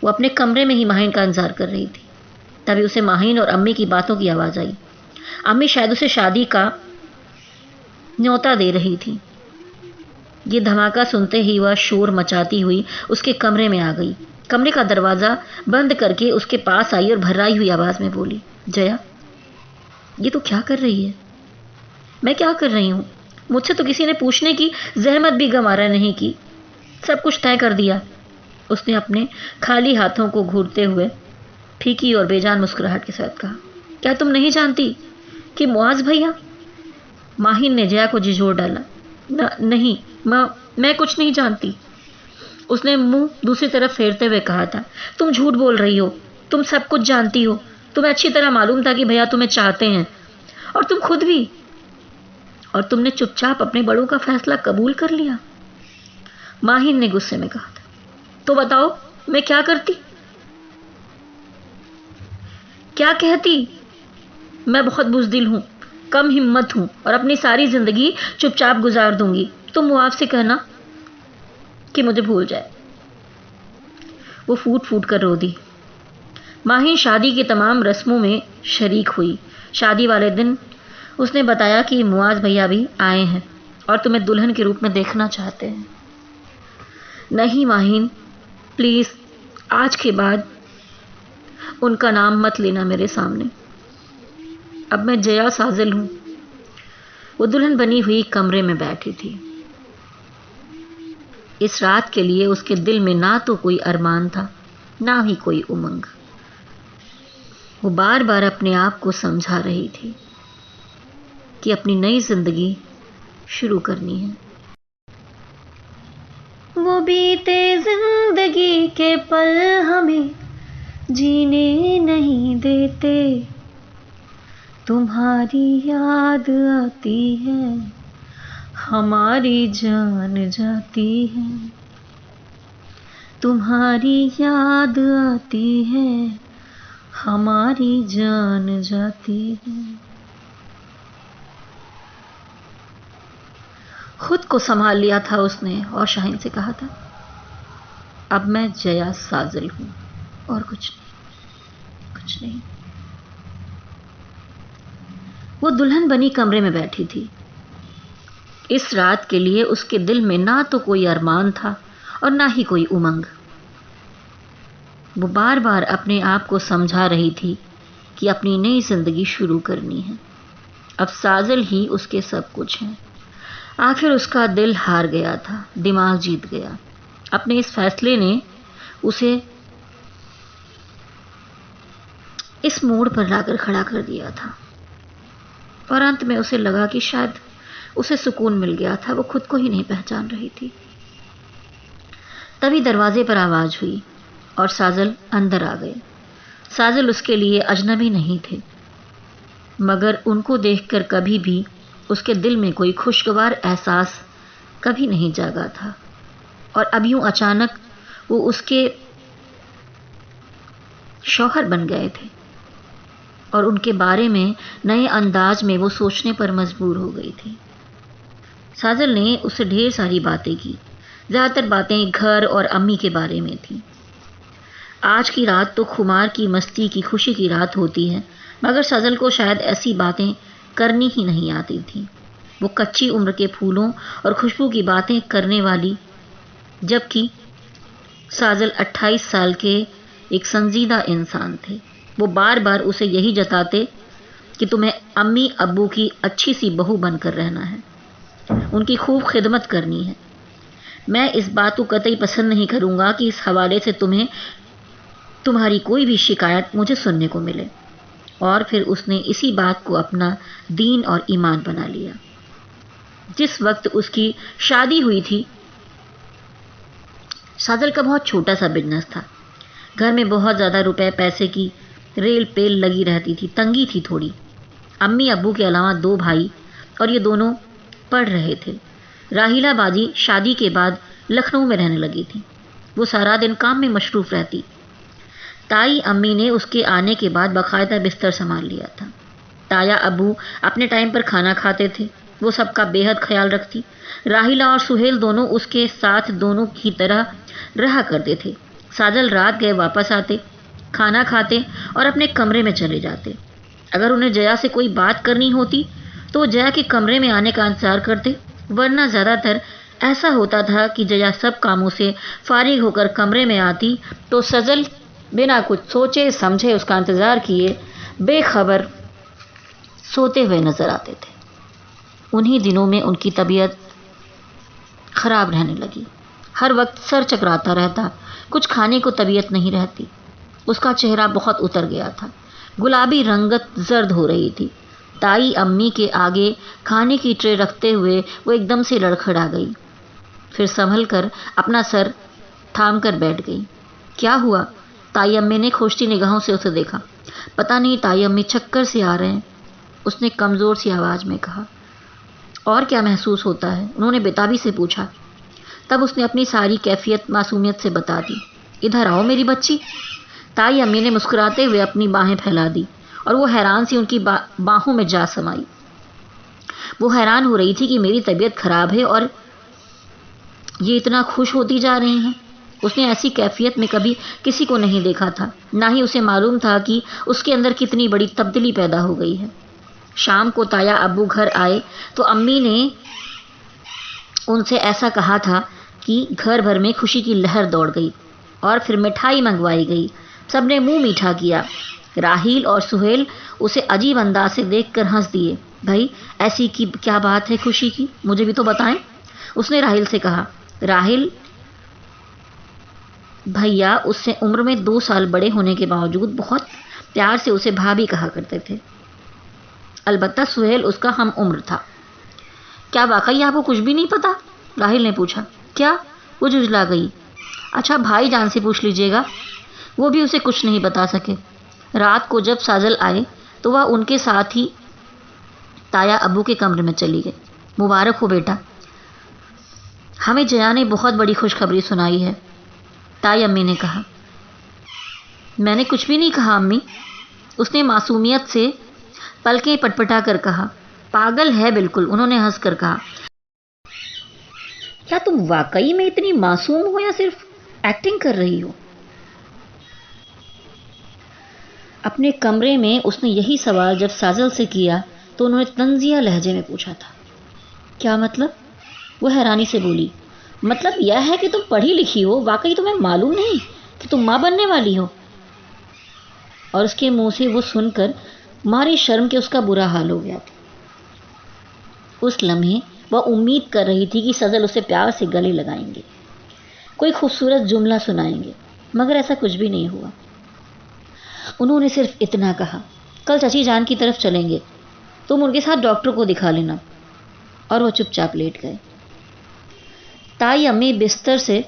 وہ اپنے کمرے میں ہی ماہین کا انتظار کر رہی تھی۔ تبھی اسے ماہین اور امی کی باتوں کی آواز آئی۔ امی شاید اسے شادی کا نیوتا دے رہی تھی۔ یہ دھماکہ سنتے ہی وہ شور مچاتی ہوئی اس کے کمرے میں آ گئی۔ کمرے کا دروازہ بند کر کے اس کے پاس آئی اور بھرائی ہوئی آواز میں بولی، جیا، یہ تو کیا کر رہی ہے؟ میں کیا کر رہی ہوں؟ مجھ سے تو کسی نے پوچھنے کی زحمت بھی گوارا نہیں کی، سب کچھ طے کر دیا۔ اس نے اپنے خالی ہاتھوں کو گھورتے ہوئے پھیکی اور بے جان مسکراہٹ کے ساتھ کہا، کیا تم نہیں جانتی کہ معاذ بھیا؟ ماہین نے جیا کو جھنجھوڑ ڈالا۔ نہیں، میں کچھ نہیں جانتی۔ اس نے منہ دوسری طرف پھیرتے ہوئے کہا تھا، تم جھوٹ بول رہی ہو، تم سب کچھ جانتی ہو۔ تمہیں اچھی طرح معلوم تھا کہ بھیا تمہیں چاہتے ہیں، اور تم خود بھی، اور تم نے چپ چاپ اپنے بڑوں کا فیصلہ قبول کر لیا۔ ماہین نے غصے میں کہا تھا، تو بتاؤ میں کیا کرتی، کیا کہتی؟ میں بہت بزدل ہوں، کم ہمت ہوں، اور اپنی ساری زندگی چپ چاپ گزار دوں گی۔ تم معاذ سے کہنا کہ مجھے بھول جائے۔ وہ پھوٹ پھوٹ کر رو دی۔ ماہین شادی کی تمام رسموں میں شریک ہوئی۔ شادی والے دن اس نے بتایا کہ معاذ بھیا بھی آئے ہیں اور تمہیں دلہن کے روپ میں دیکھنا چاہتے ہیں۔ نہیں ماہین، پلیز آج کے بعد ان کا نام مت لینا میرے سامنے۔ اب میں جیا ساجل ہوں۔ وہ دلہن بنی ہوئی کمرے میں بیٹھی تھی۔ اس رات کے لیے اس کے دل میں نہ تو کوئی ارمان تھا، نہ ہی کوئی امنگ۔ وہ بار بار اپنے آپ کو سمجھا رہی تھی کہ اپنی نئی زندگی شروع کرنی ہے۔ وہ بیتے زندگی کے پل ہمیں جینے نہیں دیتے، تمہاری یاد آتی ہے ہماری جان جاتی ہے، تمہاری یاد آتی ہے ہماری جان جاتی ہے۔ خود کو سنبھال لیا تھا اس نے اور شاہین سے کہا تھا، اب میں جیا ساجل ہوں اور کچھ نہیں، کچھ نہیں۔ وہ دلہن بنی کمرے میں بیٹھی تھی۔ اس رات کے لیے اس کے دل میں نہ تو کوئی ارمان تھا اور نہ ہی کوئی امنگ۔ وہ بار بار اپنے آپ کو سمجھا رہی تھی کہ اپنی نئی زندگی شروع کرنی ہے۔ اب ساجل ہی اس کے سب کچھ ہیں۔ آخر اس کا دل ہار گیا تھا، دماغ جیت گیا۔ اپنے اس فیصلے نے اسے اس موڑ پر لا کر کھڑا کر دیا تھا، اور انت میں اسے لگا کہ شاید اسے سکون مل گیا تھا، وہ خود کو ہی نہیں پہچان رہی تھی۔ تبھی دروازے پر آواز ہوئی اور ساجل اندر آ گئے۔ ساجل اس کے لیے اجنبی نہیں تھے، مگر ان کو دیکھ کر کبھی بھی اس کے دل میں کوئی خوشگوار احساس کبھی نہیں جاگا تھا، اور اب یوں اچانک وہ اس کے شوہر بن گئے تھے، اور ان کے بارے میں نئے انداز میں وہ سوچنے پر مجبور ہو گئی تھی۔ ساجل نے اس سے ڈھیر ساری باتیں کی. زیادہ تر باتیں گھر اور امی کے بارے میں تھیں. آج کی رات تو خمار کی مستی کی خوشی کی رات ہوتی ہے، مگر ساجل کو شاید ایسی باتیں کرنی ہی نہیں آتی تھیں. وہ کچی عمر کے پھولوں اور خوشبو کی باتیں کرنے والی، جبکہ ساجل 28 سال کے ایک سنجیدہ انسان تھے. وہ بار بار اسے یہی جتاتے کہ تمہیں امی ابو کی اچھی سی بہو بن کر رہنا ہے، ان کی خوب خدمت کرنی ہے. میں اس بات کو قطعی پسند نہیں کروں گا کہ اس حوالے سے تمہاری کوئی بھی شکایت مجھے سننے کو ملے. اور پھر اس نے اسی بات کو اپنا دین اور ایمان بنا لیا. جس وقت اس کی شادی ہوئی تھی، ساجل کا بہت چھوٹا سا بزنس تھا. گھر میں بہت زیادہ روپے پیسے کی ریل پیل لگی رہتی تھی. تنگی تھی تھوڑی. امی ابو کے علاوہ 2 بھائی اور یہ دونوں پڑھ رہے تھے. راہیلہ باجی شادی کے بعد لکھنؤ میں رہنے لگی تھی. وہ سارا دن کام میں مصروف رہتی. تائی امی نے اس کے آنے کے بعد باقاعدہ بستر سنبھال لیا تھا. تایا ابو اپنے ٹائم پر کھانا کھاتے تھے. وہ سب کا بے حد خیال رکھتی. راہیلہ اور سہیل دونوں اس کے ساتھ دونوں کی طرح رہا کرتے تھے. ساجل رات گئے واپس آتے، کھانا کھاتے اور اپنے کمرے میں چلے جاتے. اگر انہیں جیا سے کوئی بات کرنی ہوتی تو وہ جیا کے کمرے میں آنے کا انتظار کرتے، ورنہ زیادہ تر ایسا ہوتا تھا کہ جیا سب کاموں سے فارغ ہو کر کمرے میں آتی تو ساجل بنا کچھ سوچے سمجھے اس کا انتظار کیے بے خبر سوتے ہوئے نظر آتے تھے. انہی دنوں میں ان کی طبیعت خراب رہنے لگی. ہر وقت سر چکراتا رہتا. کچھ کھانے کو طبیعت نہیں رہتی. اس کا چہرہ بہت اتر گیا تھا. گلابی رنگت زرد ہو رہی تھی. تائی امی کے آگے کھانے کی ٹرے رکھتے ہوئے وہ ایک دم سے لڑکھڑا گئی. پھر سنبھل کر اپنا سر تھام کر بیٹھ گئی. کیا ہوا؟ تائی امی نے کھوجتی نگاہوں سے اسے دیکھا. پتہ نہیں تائی امی چکر سے آ رہے ہیں، اس نے کمزور سی آواز میں کہا. اور کیا محسوس ہوتا ہے؟ انہوں نے بےتابی سے پوچھا. تب اس نے اپنی ساری کیفیت معصومیت سے بتا دی. ادھر آؤ میری بچی. تائی امی نے مسکراتے ہوئے اپنی باہیں پھیلا دی اور وہ حیران سی ان کی باہوں میں جا سمائی. وہ حیران ہو رہی تھی کہ میری طبیعت خراب ہے اور یہ اتنا خوش ہوتی جا رہی ہیں. اس نے ایسی کیفیت میں کبھی کسی کو نہیں دیکھا تھا، نہ ہی اسے معلوم تھا کہ اس کے اندر کتنی بڑی تبدیلی پیدا ہو گئی ہے. شام کو تایا ابو گھر آئے تو امی نے ان سے ایسا کہا تھا کہ گھر بھر میں خوشی کی لہر دوڑ گئی اور پھر مٹھائی منگوائی گئی. سب نے منہ میٹھا کیا. راہیل اور سہیل اسے عجیب انداز سے دیکھ کر ہنس دیے. بھائی ایسی کی کیا بات ہے خوشی کی؟ مجھے بھی تو بتائیں، اس نے راہیل سے کہا. راہیل بھیا اس سے عمر میں 2 سال بڑے ہونے کے باوجود بہت پیار سے اسے بھابھی کہا کرتے تھے. البتہ سہیل اس کا ہم عمر تھا. کیا واقعی آپ کو کچھ بھی نہیں پتا؟ راہیل نے پوچھا. کیا؟ وہ جھجلا گئی. اچھا بھائی جان سے پوچھ لیجیے گا، وہ بھی اسے کچھ نہیں بتا سکے. رات کو جب ساجل آئے تو وہ ان کے ساتھ ہی تایا ابو کے کمرے میں چلی گئی. مبارک ہو بیٹا، ہمیں جیا نے بہت بڑی خوشخبری سنائی ہے، تائی امی نے کہا. میں نے کچھ بھی نہیں کہا امی، اس نے معصومیت سے پلکیں پٹپٹا کر کہا. پاگل ہے بالکل، انہوں نے ہنس کر کہا. کیا تم واقعی میں اتنی معصوم ہو یا صرف ایکٹنگ کر رہی ہو؟ اپنے کمرے میں اس نے یہی سوال جب ساجل سے کیا تو انہوں نے طنزیہ لہجے میں پوچھا تھا. کیا مطلب؟ وہ حیرانی سے بولی. مطلب یہ ہے کہ تم پڑھی لکھی ہو، واقعی تمہیں معلوم نہیں کہ تم ماں بننے والی ہو؟ اور اس کے منہ سے وہ سن کر ماری شرم کے اس کا برا حال ہو گیا تھا. اس لمحے وہ امید کر رہی تھی کہ ساجل اسے پیار سے گلے لگائیں گے، کوئی خوبصورت جملہ سنائیں گے، مگر ایسا کچھ بھی نہیں ہوا. انہوں نے صرف اتنا کہا، کل چچی جان کی طرف چلیں گے، تم ان کے ساتھ ڈاکٹر کو دکھا لینا. اور وہ چپ چاپ لیٹ گئے. تائی امی بستر سے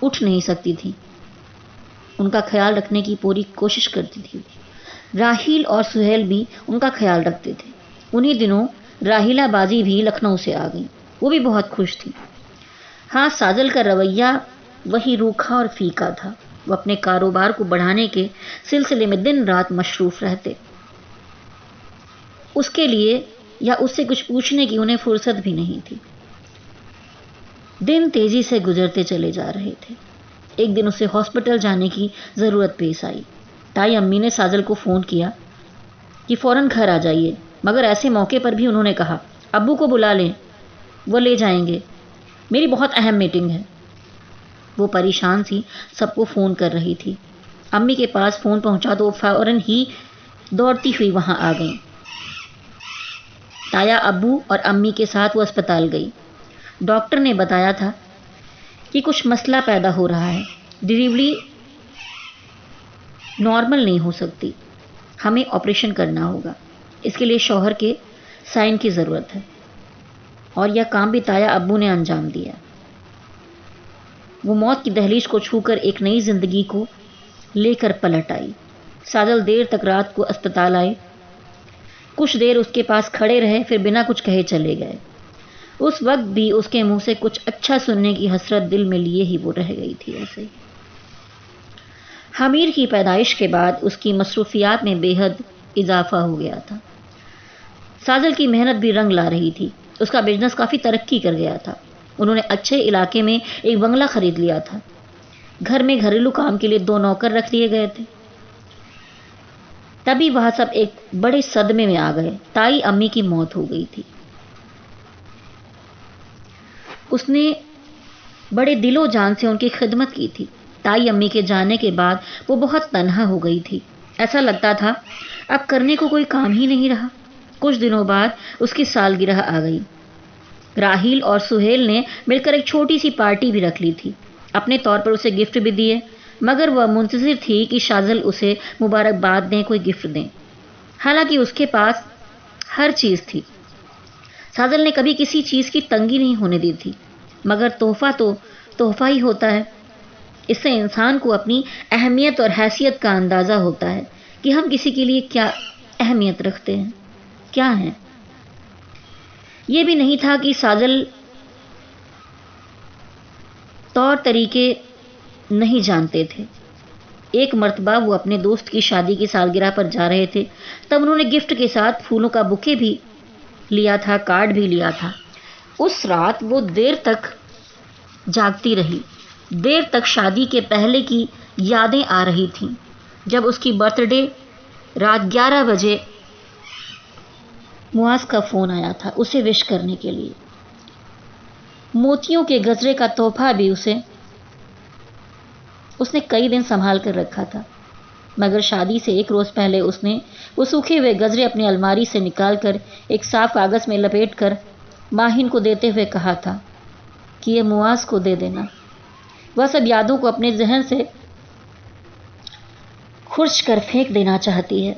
اٹھ نہیں سکتی تھی. ان کا خیال رکھنے کی پوری کوشش کرتی تھی. راہیل اور سہیل بھی ان کا خیال رکھتے تھے. انہی دنوں راہیلہ بازی بھی لکھنؤ سے آ گئی. وہ بھی بہت خوش تھی. ہاں ساجل کا رویہ وہی روکھا اور پھیکا تھا. وہ اپنے کاروبار کو بڑھانے کے سلسلے میں دن رات مصروف رہتے. اس کے لیے یا اس سے کچھ پوچھنے کی انہیں فرصت بھی نہیں تھی۔ دن تیزی سے گزرتے چلے جا رہے تھے۔ ایک دن اسے ہاسپٹل جانے کی ضرورت پیش آئی۔ تائی امی نے ساجل کو فون کیا کہ فوراً گھر آ جائیے، مگر ایسے موقع پر بھی انہوں نے کہا ابو کو بلا لیں، وہ لے جائیں گے، میری بہت اہم میٹنگ ہے۔ وہ پریشان سی سب کو فون کر رہی تھی۔ امی کے پاس فون پہنچا تو فوراً ہی دوڑتی ہوئی وہاں آ گئیں۔ تایا ابو اور امی کے ساتھ وہ اسپتال گئی۔ ڈاکٹر نے بتایا تھا کہ کچھ مسئلہ پیدا ہو رہا ہے، ڈلیوری نارمل نہیں ہو سکتی، ہمیں آپریشن کرنا ہوگا، اس کے لیے شوہر کے سائن کی ضرورت ہے۔ اور یہ کام بھی تایا ابو نے انجام دیا۔ وہ موت کی دہلیز کو چھو کر ایک نئی زندگی کو لے کر پلٹ آئی۔ ساجل دیر تک رات کو اسپتال آئے، کچھ دیر اس کے پاس کھڑے رہے، پھر بنا کچھ کہے چلے گئے۔ اس وقت بھی اس کے منہ سے کچھ اچھا سننے کی حسرت دل میں لیے ہی وہ رہ گئی تھی۔ ایسے حمیر کی پیدائش کے بعد اس کی مصروفیات میں بے حد اضافہ ہو گیا تھا۔ ساجل کی محنت بھی رنگ لا رہی تھی، اس کا بزنس کافی ترقی کر گیا تھا۔ انہوں نے اچھے علاقے میں ایک بنگلہ خرید لیا تھا۔ گھر میں گھریلو کام کے لیے 2 نوکر رکھ لیے گئے تھے۔ تبھی وہاں سب ایک بڑے صدمے میں آ گئے۔ تائی امی کی موت ہو گئی تھی۔ اس نے بڑے دل و جان سے ان کی خدمت کی تھی۔ تائی امی کے جانے کے بعد وہ بہت تنہا ہو گئی تھی۔ ایسا لگتا تھا اب کرنے کو کوئی کام ہی نہیں رہا۔ کچھ دنوں بعد اس کی سالگرہ آ گئی۔ راہیل اور سہیل نے مل کر ایک چھوٹی سی پارٹی بھی رکھ لی تھی، اپنے طور پر اسے گفٹ بھی دیے، مگر وہ منتظر تھی کہ ساجل اسے مبارکباد دیں، کوئی گفٹ دیں۔ حالانکہ اس کے پاس ہر چیز تھی، ساجل نے کبھی کسی چیز کی تنگی نہیں ہونے دی تھی، مگر تحفہ تو تحفہ ہی ہوتا ہے۔ اس سے انسان کو اپنی اہمیت اور حیثیت کا اندازہ ہوتا ہے کہ ہم کسی کے لیے کیا اہمیت رکھتے ہیں، کیا ہیں۔ یہ بھی نہیں تھا کہ ساجل طور طریقے نہیں جانتے تھے۔ ایک مرتبہ وہ اپنے دوست کی شادی کی سالگرہ پر جا رہے تھے، تب انہوں نے گفٹ کے ساتھ پھولوں کا بوکے بھی لیا تھا، کارڈ بھی لیا تھا۔ اس رات وہ دیر تک جاگتی رہی، دیر تک شادی کے پہلے کی یادیں آ رہی تھیں۔ جب اس کی برتھ ڈے رات 11 بجے معاذ کا فون آیا تھا اسے وش کرنے کے لیے۔ موتیوں کے گجرے کا تحفہ بھی اس نے کئی دن سنبھال کر رکھا تھا، مگر شادی سے 1 روز پہلے اس نے وہ سوکھے ہوئے گجرے اپنی الماری سے نکال کر ایک صاف کاغذ میں لپیٹ کر ماہین کو دیتے ہوئے کہا تھا کہ یہ معاذ کو دے دینا۔ وہ سب یادوں کو اپنے ذہن سے خرچ کر پھینک دینا چاہتی ہے،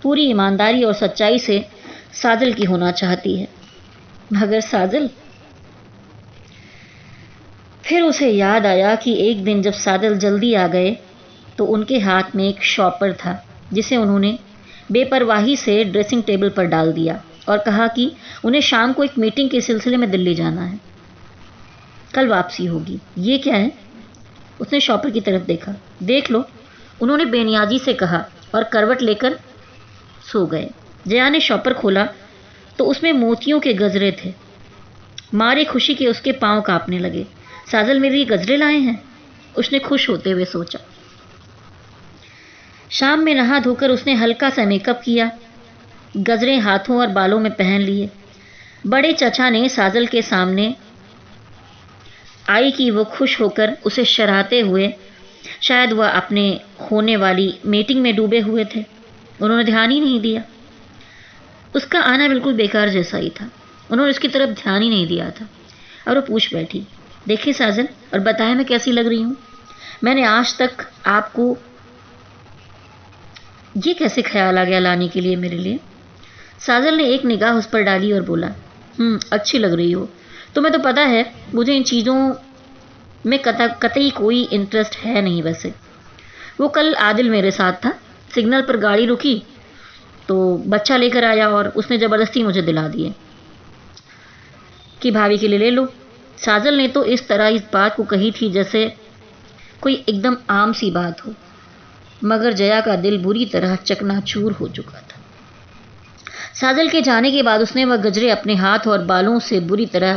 پوری ایمانداری اور سچائی سے ساجل کی ہونا چاہتی ہے، مگر ساجل۔ پھر اسے یاد آیا کہ ایک دن جب ساجل جلدی آ گئے تو ان کے ہاتھ میں ایک شاپر تھا جسے انہوں نے بے پرواہی سے ڈریسنگ ٹیبل پر ڈال دیا اور کہا کہ انہیں شام کو ایک میٹنگ کے سلسلے میں دلی جانا ہے، کل واپسی ہوگی۔ یہ کیا ہے؟ اس نے شاپر کی طرف دیکھا۔ دیکھ لو، انہوں نے بے نیازی سے کہا اور کروٹ لے کر سو گئے۔ جیا نے شاپر کھولا تو اس میں موتیوں کے گجرے تھے۔ مارے خوشی کے اس کے پاؤں کانپنے لگے۔ ساجل میرے لیے گجرے لائے ہیں، اس نے خوش ہوتے ہوئے سوچا۔ شام میں نہا دھو کر اس نے ہلکا سا میک اپ کیا، گجرے ہاتھوں اور بالوں میں پہن لیے۔ بڑے چچا نے ساجل کے سامنے آئی کہ وہ خوش ہو کر اسے شراتے ہوئے، شاید وہ اپنے ہونے والی میٹنگ میں ڈوبے ہوئے تھے، انہوں نے دھیان ہی نہیں دیا۔ اس کا آنا بالکل بیکار جیسا ہی تھا، انہوں نے اس کی طرف دھیان ہی نہیں دیا تھا۔ اور وہ پوچھ بیٹھی، دیکھیں ساجل، اور بتائیں میں کیسی لگ رہی ہوں؟ میں نے آج تک آپ کو یہ کیسے خیال آ گیا لانے کے لیے میرے لیے؟ ساجل نے ایک نگاہ اس پر ڈالی اور بولا، اچھی لگ رہی ہو، تمہیں تو پتا ہے مجھے ان چیزوں میں قطعی کوئی انٹرسٹ ہے نہیں۔ ویسے وہ کل عادل میرے ساتھ تھا، سگنل پر گاڑی رکی تو بچہ لے کر آیا اور اس نے زبردستی مجھے دلا دیے کہ بھابھی کے لیے لے لو۔ ساجل نے تو اس طرح اس بات کو کہی تھی جیسے کوئی ایک دم عام سی بات ہو، مگر جیا کا دل بری طرح چکنا چور ہو چکا تھا۔ ساجل کے جانے کے بعد اس نے وہ گجرے اپنے ہاتھ اور بالوں سے بری طرح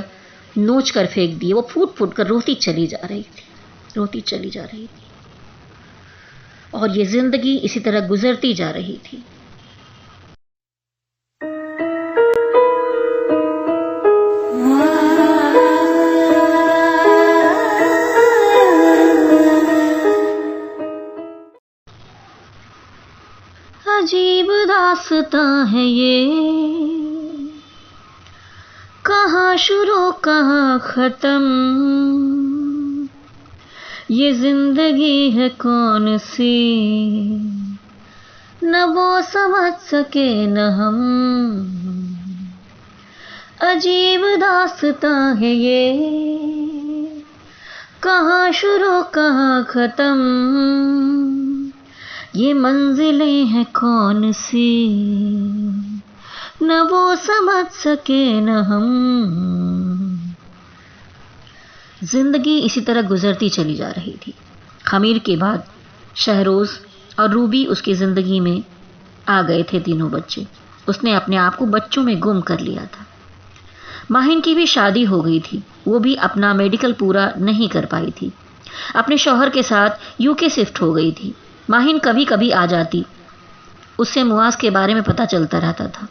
نوچ کر پھینک دیے. وہ پھوٹ پھوٹ کر روتی چلی جا رہی تھی اور یہ زندگی اسی طرح گزرتی جا رہی تھی. عجیب داستاں ہے یہ، کہاں شروع کہاں ختم، یہ زندگی ہے کون سی، نہ وہ سمجھ سکے نہ ہم. عجیب داستاں ہے یہ، کہاں شروع کہاں ختم، یہ منزلیں ہیں کون سی، نہ وہ سمجھ سکے نہ ہم. زندگی اسی طرح گزرتی چلی جا رہی تھی. خمیر کے بعد شہروز اور روبی اس کی زندگی میں آ گئے تھے. تینوں بچے. اس نے اپنے آپ کو بچوں میں گم کر لیا تھا. ماہین کی بھی شادی ہو گئی تھی. وہ بھی اپنا میڈیکل پورا نہیں کر پائی تھی. اپنے شوہر کے ساتھ UK شفٹ ہو گئی تھی. ماہین کبھی کبھی آ جاتی. اس سے مواز کے بارے میں پتہ چلتا رہتا تھا.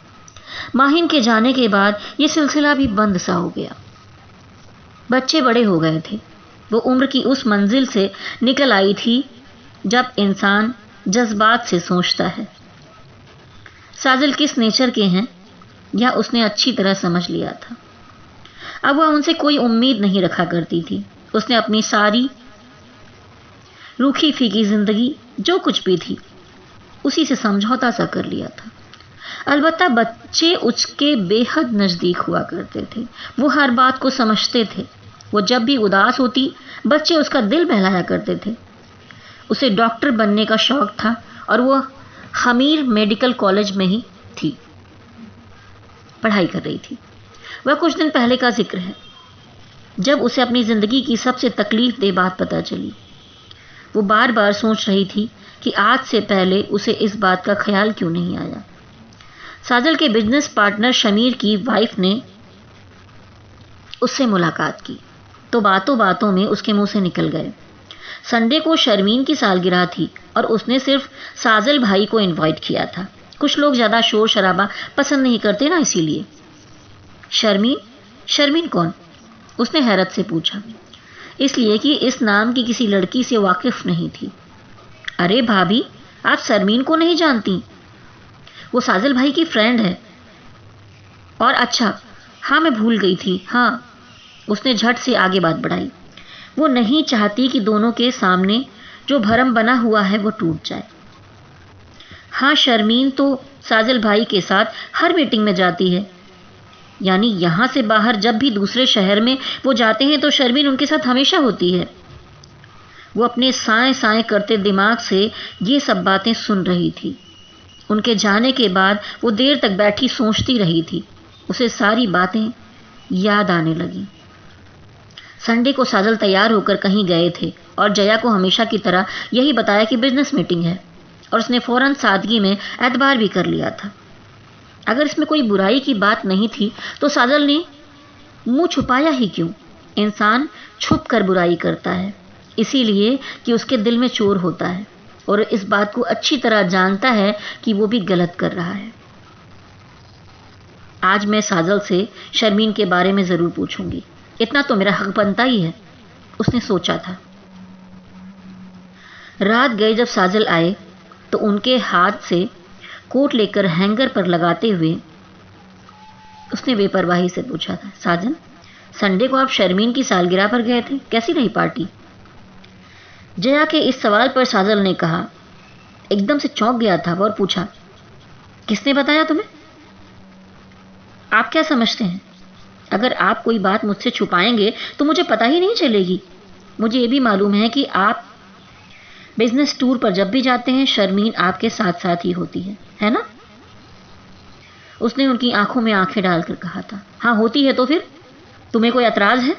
ماہین کے جانے کے بعد یہ سلسلہ بھی بند سا ہو گیا. بچے بڑے ہو گئے تھے. وہ عمر کی اس منزل سے نکل آئی تھی جب انسان جذبات سے سوچتا ہے. ساجل کس نیچر کے ہیں یا اس نے اچھی طرح سمجھ لیا تھا. اب وہ ان سے کوئی امید نہیں رکھا کرتی تھی. اس نے اپنی ساری روکھی پھیکی زندگی جو کچھ بھی تھی اسی سے سمجھوتا سا کر لیا تھا. البتہ بچے اس کے بے حد نزدیک ہوا کرتے تھے. وہ ہر بات کو سمجھتے تھے. وہ جب بھی اداس ہوتی بچے اس کا دل بہلایا کرتے تھے. اسے ڈاکٹر بننے کا شوق تھا اور وہ خمیر میڈیکل کالج میں ہی تھی، پڑھائی کر رہی تھی. وہ کچھ دن پہلے کا ذکر ہے جب اسے اپنی زندگی کی سب سے تکلیف دہ بات پتہ چلی. وہ بار بار سوچ رہی تھی کہ آج سے پہلے اسے اس بات کا خیال کیوں نہیں آیا. ساجل کے بزنس پارٹنر شمیر کی وائف نے اس سے ملاقات کی تو باتوں باتوں میں اس کے منہ سے نکل گئے. سنڈے کو شرمین کی سالگرہ تھی اور اس نے صرف ساجل بھائی کو انوائٹ کیا تھا. کچھ لوگ زیادہ شور شرابہ پسند نہیں کرتے نا، اسی لیے. شرمین کون؟ اس نے حیرت سے پوچھا. اس لیے کہ اس نام کی کسی لڑکی سے واقف نہیں تھی. ارے بھابھی، آپ شرمین کو نہیں جانتی؟ وہ ساجل بھائی کی فرینڈ ہے. اور اچھا، ہاں میں بھول گئی تھی. ہاں، اس نے جھٹ سے آگے بات بڑھائی. وہ نہیں چاہتی کہ دونوں کے سامنے جو بھرم بنا ہوا ہے وہ ٹوٹ جائے. ہاں، شرمین تو ساجل بھائی کے ساتھ ہر میٹنگ میں جاتی ہے. یعنی یہاں سے باہر جب بھی دوسرے شہر میں وہ جاتے ہیں تو شرمین ان کے ساتھ ہمیشہ ہوتی ہے. وہ اپنے سائیں سائیں کرتے دماغ سے یہ سب باتیں سن رہی تھی. ان کے جانے کے بعد وہ دیر تک بیٹھی سوچتی رہی تھی. اسے ساری باتیں یاد آنے لگیں. سنڈے کو ساجل تیار ہو کر کہیں گئے تھے اور جیا کو ہمیشہ کی طرح یہی بتایا کہ بزنس میٹنگ ہے، اور اس نے فوراً سادگی میں اعتبار بھی کر لیا تھا. اگر اس میں کوئی برائی کی بات نہیں تھی تو ساجل نے منہ چھپایا ہی کیوں؟ انسان چھپ کر برائی کرتا ہے اسی لیے کہ اس کے دل میں چور ہوتا ہے اور اس بات کو اچھی طرح جانتا ہے کہ وہ بھی غلط کر رہا ہے. آج میں ساجل سے شرمین کے بارے میں ضرور پوچھوں گی. اتنا تو میرا حق بنتا ہی ہے، اس نے سوچا تھا. رات گئے جب ساجل آئے تو ان کے ہاتھ سے کوٹ لے کر ہینگر پر لگاتے ہوئے اس نے بے پرواہی سے پوچھا تھا، ساجن، سنڈے کو آپ شرمین کی سالگرہ پر گئے تھے، کیسی رہی پارٹی؟ جیا کے اس سوال پر ساجل نے کہا، ایک دم سے چونک گیا تھا اور پوچھا، کس نے بتایا تمہیں؟ آپ کیا سمجھتے ہیں؟ اگر آپ کوئی بات مجھ سے چھپائیں گے تو مجھے پتہ ہی نہیں چلے گی. مجھے یہ بھی معلوم ہے کہ آپ بزنس ٹور پر جب بھی جاتے ہیں شرمین آپ کے ساتھ ساتھ ہی ہوتی ہے نا؟ اس نے ان کی آنکھوں میں آنکھیں ڈال کر کہا تھا. ہاں ہوتی ہے تو پھر تمہیں کوئی اعتراض ہے؟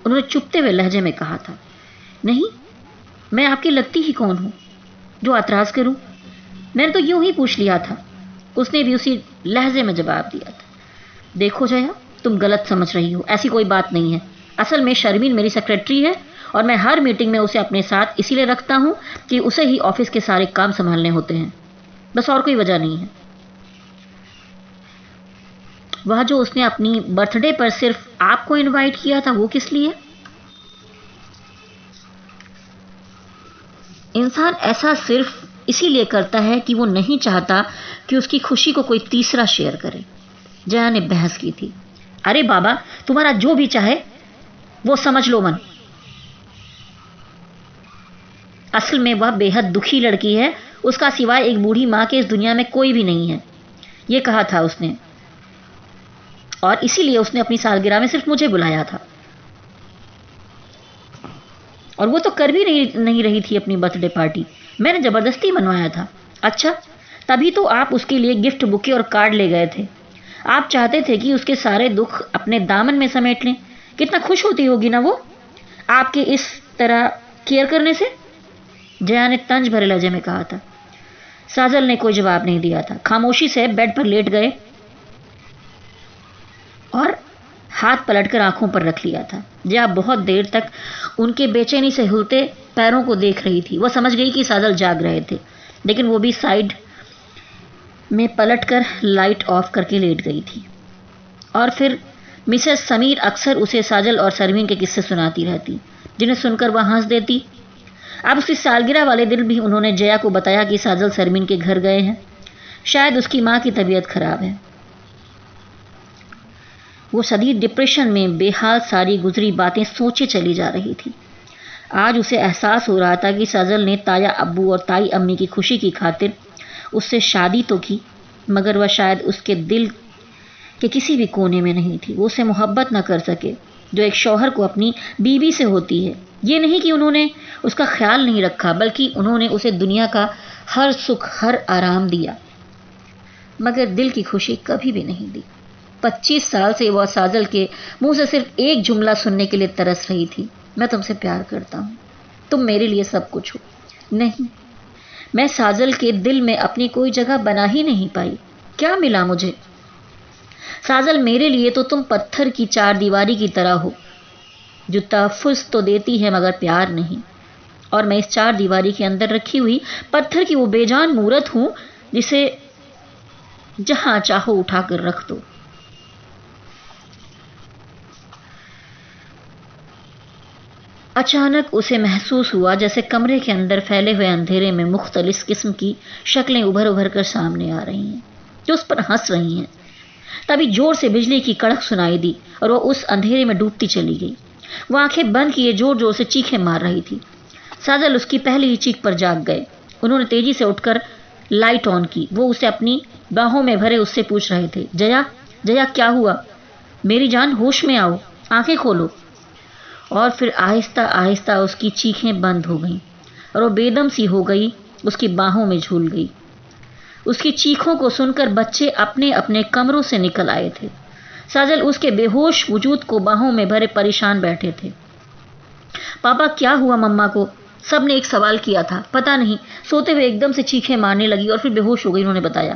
انہوں نے چپتے ہوئے لہجے میں کہا تھا. نہیں، میں آپ کی لگتی ہی کون ہوں جو اعتراض کروں؟ میں نے تو یوں ہی پوچھ لیا تھا. اس نے بھی اسی لہجے میں جواب دیا تھا۔ دیکھو جیا، تم غلط سمجھ رہی ہو، ایسی کوئی بات نہیں ہے۔ اصل میں شرمین میری سیکرٹری ہے اور میں ہر میٹنگ میں اسے اپنے ساتھ اسی لیے رکھتا ہوں کہ اسے ہی آفس کے سارے کام سنبھالنے ہوتے ہیں، بس اور کوئی وجہ نہیں ہے۔ وہ جو اس نے اپنی برتھ ڈے پر صرف آپ کو انوائٹ کیا تھا، وہ کس لیے؟ انسان ایسا صرف اسی لیے کرتا ہے کہ وہ نہیں چاہتا کہ اس کی خوشی کو کوئی تیسرا شیئر کرے۔ جیا نے بحث کی تھی۔ ارے بابا، تمہارا جو بھی چاہے وہ سمجھ لو من۔ اصل میں وہ بے حد دکھی لڑکی ہے، اس کا سوائے ایک بوڑھی ماں کے اس دنیا میں کوئی بھی نہیں ہے، یہ کہا تھا اس نے، اور اسی لیے اس نے اپنی سالگرہ میں صرف مجھے بلایا تھا، اور وہ تو کر بھی نہیں رہی تھی اپنی برتھ ڈے پارٹی، میں نے زبردستی منوایا تھا۔ اچھا، تبھی تو آپ اس کے لیے گفٹ بکے اور کارڈ لے گئے تھے۔ آپ چاہتے تھے کہ اس کے سارے دکھ اپنے دامن میں سمیٹ لیں۔ کتنا خوش ہوتی ہوگی نا وہ آپ کے اس طرح کیئر کرنے سے، جیا نے طنز بھرے لہجے میں کہا تھا۔ ساجل نے کوئی جواب نہیں دیا تھا، خاموشی سے بیڈ پر لیٹ گئے اور ہاتھ پلٹ کر آنکھوں پر رکھ لیا تھا۔ جیا بہت دیر تک ان کے بے چینی سے ہلتے پیروں کو دیکھ رہی تھی۔ وہ سمجھ گئی کہ ساجل جاگ رہے تھے، لیکن وہ بھی سائیڈ میں پلٹ کر لائٹ آف کر کے لیٹ گئی تھی۔ اور پھر مسز سمیر اکثر اسے ساجل اور سرمین کے قصے سناتی رہتی، جنہیں سن کر وہ ہنس دیتی۔ اب اس کی سالگرہ والے دن بھی انہوں نے جیا کو بتایا کہ ساجل سرمین کے گھر گئے ہیں، شاید اس کی ماں کی طبیعت خراب ہے۔ وہ شدید ڈپریشن میں بے حال ساری گزری باتیں سوچے چلی جا رہی تھی۔ آج اسے احساس ہو رہا تھا کہ ساجل نے تایا ابو اور تائی امی کی خوشی کی خاطر اس سے شادی تو کی، مگر وہ شاید اس کے دل کے کسی بھی کونے میں نہیں تھی۔ وہ اسے محبت نہ کر سکے جو ایک شوہر کو اپنی بیوی سے ہوتی ہے۔ یہ نہیں کہ انہوں نے اس کا خیال نہیں رکھا، بلکہ انہوں نے اسے دنیا کا ہر سکھ، ہر آرام دیا، مگر دل کی خوشی کبھی بھی نہیں دی۔ 25 سال سے وہ ساجل کے منہ سے صرف ایک جملہ سننے کے لیے ترس رہی تھی، میں تم سے پیار کرتا ہوں، تم میرے لیے سب کچھ ہو۔ نہیں، میں ساجل کے دل میں اپنی کوئی جگہ بنا ہی نہیں پائی۔ کیا ملا مجھے؟ ساجل میرے لیے تو تم پتھر کی چار دیواری کی طرح ہو، جو تحفظ تو دیتی ہے مگر پیار نہیں، اور میں اس چار دیواری کے اندر رکھی ہوئی پتھر کی وہ بے جان مورت ہوں جسے جہاں چاہو اٹھا کر رکھ دو۔ اچانک اسے محسوس ہوا جیسے کمرے کے اندر پھیلے ہوئے اندھیرے میں مختلف قسم کی شکلیں ابھر ابھر کر سامنے آ رہی ہیں، جو اس پر ہنس رہی ہیں۔ تبھی زور سے بجلی کی کڑک سنائی دی اور وہ اس اندھیرے میں ڈوبتی چلی گئی۔ وہ آنکھیں بند کیے زور زور سے چیخیں مار رہی تھی۔ ساجل اس کی پہلی ہی چیخ پر جاگ گئے۔ انہوں نے تیزی سے اٹھ کر لائٹ آن کی۔ وہ اسے اپنی باہوں میں بھرے اس سے پوچھ رہے تھے، جیا، جیا کیا ہوا؟ میری جان، ہوش میں آؤ، آنکھیں کھولو۔ اور پھر آہستہ آہستہ اس کی چیخیں بند ہو گئیں اور وہ بے دم سی ہو گئی، اس کی باہوں میں جھول گئی۔ اس کی چیخوں کو سن کر بچے اپنے اپنے کمروں سے نکل آئے تھے۔ ساجل اس کے بے ہوش وجود کو باہوں میں بھرے پریشان بیٹھے تھے۔ پاپا کیا ہوا مما کو؟ سب نے ایک سوال کیا تھا۔ پتہ نہیں، سوتے ہوئے ایک دم سے چیخیں مارنے لگی اور پھر بے ہوش ہو گئی، انہوں نے بتایا۔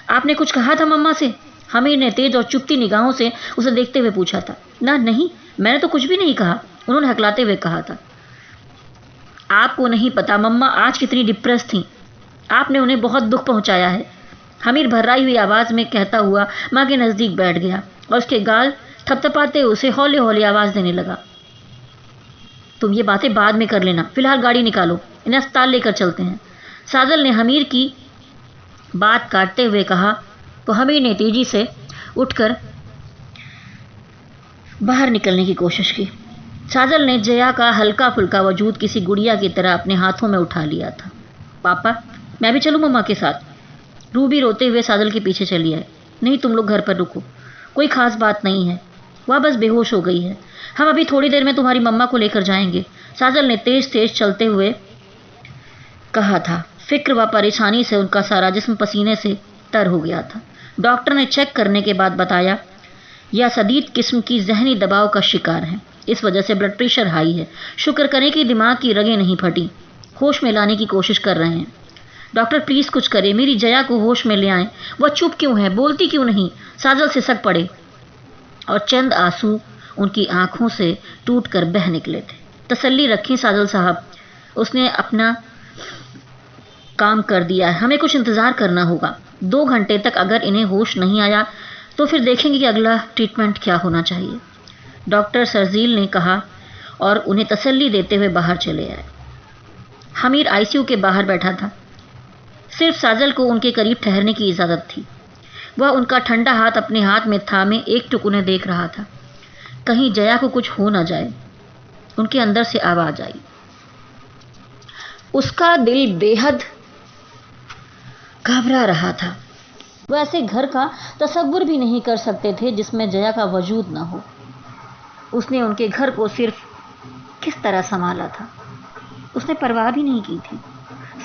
آپ نے کچھ کہا تھا مما سے؟ حمید نے تیز اور چپتی نگاہوں سے اسے دیکھتے ہوئے پوچھا تھا۔ نہیں، میں نے تو کچھ بھی نہیں کہا، انہوں نے ہکلاتے ہوئے کہا تھا۔ آپ کو نہیں پتا مما آج کتنی ڈپریس تھیں، آپ نے انہیں بہت دکھ پہنچایا ہے۔ حمید بھرائی ہوئی آواز میں کہتا ہوا ماں کے نزدیک بیٹھ گیا اور اس کے گال تھپ تھپاتے اسے ہولے ہولے آواز دینے لگا۔ تم یہ باتیں بعد میں کر لینا، فی الحال گاڑی نکالو، انہیں اسپتال لے کر چلتے ہیں۔ ساجل نے حمید کی بات کاٹتے ہوئے کہا تو حمید نے تیزی سے اٹھ کر باہر نکلنے کی کوشش کی۔ ساجل نے جیا کا ہلکا پھلکا وجود کسی گڑیا کی طرح اپنے ہاتھوں میں اٹھا لیا تھا۔ پاپا، میں بھی چلوں مما کے ساتھ؟ روبی روتے ہوئے ساجل کے پیچھے چلی آئے۔ نہیں، تم لوگ گھر پر رکو، کوئی خاص بات نہیں ہے، وہ بس بے ہوش ہو گئی ہے، ہم ابھی تھوڑی دیر میں تمہاری مما کو لے کر جائیں گے، ساجل نے تیز تیز چلتے ہوئے کہا تھا۔ فکر و پریشانی سے ان کا سارا جسم پسینے سے تر ہو گیا تھا۔ ڈاکٹر نے چیک کرنے کے بعد بتایا یہ شدید قسم کی ذہنی دباؤ کا شکار ہے، اس وجہ سے بلڈ پریشر ہائی ہے۔ شکر کریں کہ دماغ کی رگیں نہیں پھٹی، ہوش میں لانے کی کوشش کر رہے ہیں۔ ڈاکٹر پلیز کچھ کرے، میری جیا کو ہوش میں لے آئیں، وہ چپ کیوں ہے، بولتی کیوں نہیں؟ ساجل سسک پڑے اور چند آنسو ان کی آنکھوں سے ٹوٹ کر بہہ نکلے تھے۔ تسلی رکھیں ساجل صاحب، اس نے اپنا کام کر دیا ہے، ہمیں کچھ انتظار کرنا ہوگا۔ 2 گھنٹے تک اگر انہیں ہوش نہیں آیا تو پھر دیکھیں گے کہ اگلا ٹریٹمنٹ کیا ہونا چاہیے، ڈاکٹر سرزیل نے کہا اور انہیں تسلی دیتے ہوئے باہر چلے آئے۔ حمید آئی سی یو کے باہر بیٹھا تھا، صرف ساجل کو ان کے قریب ٹھہرنے کی اجازت تھی۔ وہ ان کا ٹھنڈا ہاتھ اپنے ہاتھ میں تھامے ایک ٹک انہیں دیکھ رہا تھا، کہیں جیا کو کچھ ہو نہ جائے۔ ان کے اندر سے آواز آئی۔ اس کا دل بے حد گھبرا رہا تھا، وہ ایسے گھر کا تصور بھی نہیں کر سکتے تھے جس میں جیا کا وجود نہ ہو۔ اس نے ان کے گھر کو صرف کس طرح سنبھالا تھا، اس نے پرواہ بھی نہیں کی تھی،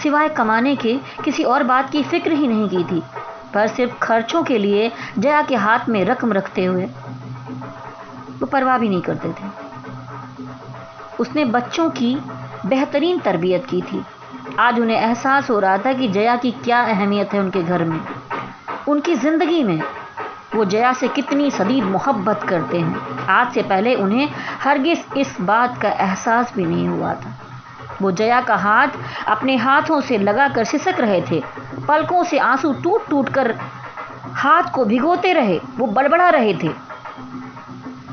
سوائے کمانے کے کسی اور بات کی فکر ہی نہیں کی تھی، پر صرف خرچوں کے لیے جیا کے ہاتھ میں رقم رکھتے ہوئے وہ پرواہ بھی نہیں کرتے تھے۔ اس نے بچوں کی بہترین تربیت کی تھی۔ آج انہیں احساس ہو رہا تھا کہ جیا کی کیا اہمیت ہے ان کے گھر میں، ان کی زندگی میں۔ وہ جیا سے کتنی شدید محبت کرتے ہیں، آج سے پہلے انہیں ہرگز اس بات کا احساس بھی نہیں ہوا تھا۔ وہ جیا کا ہاتھ اپنے ہاتھوں سے لگا کر سسک رہے تھے، پلکوں سے آنسو ٹوٹ ٹوٹ کر ہاتھ کو بھگوتے رہے۔ وہ بڑبڑا رہے تھے،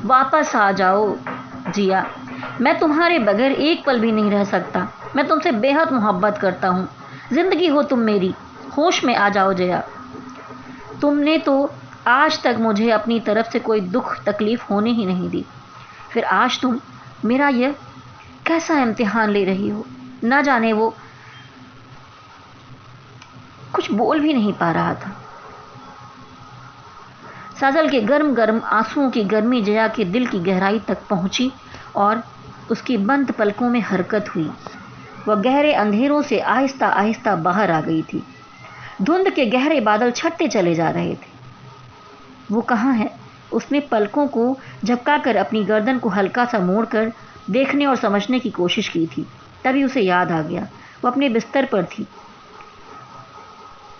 واپس آ جاؤ جیا، میں تمہارے بغیر ایک پل بھی نہیں رہ سکتا، میں تم سے بے حد محبت کرتا ہوں، زندگی ہو تم میری، ہوش میں آ جاؤ جیا۔ تم نے تو آج تک مجھے اپنی طرف سے کوئی دکھ تکلیف ہونے ہی نہیں دی، پھر آج تم میرا یہ کیسا امتحان لے رہی ہو؟ نہ جانے وہ کچھ بول بھی نہیں پا رہا تھا۔ ساجل کے گرم گرم آنسوؤں کی گرمی جیا کے دل کی گہرائی تک پہنچی اور اس کی بند پلکوں میں حرکت ہوئی۔ وہ گہرے اندھیروں سے آہستہ آہستہ باہر آ گئی تھی۔ دھند کے گہرے بادل چھٹتے چلے جا رہے تھے۔ وہ کہاں ہے؟ اس نے پلکوں کو جھپکا کر اپنی گردن کو ہلکا سا موڑ کر دیکھنے اور سمجھنے کی کوشش کی تھی، تبھی اسے یاد آ گیا، وہ اپنے بستر پر تھی۔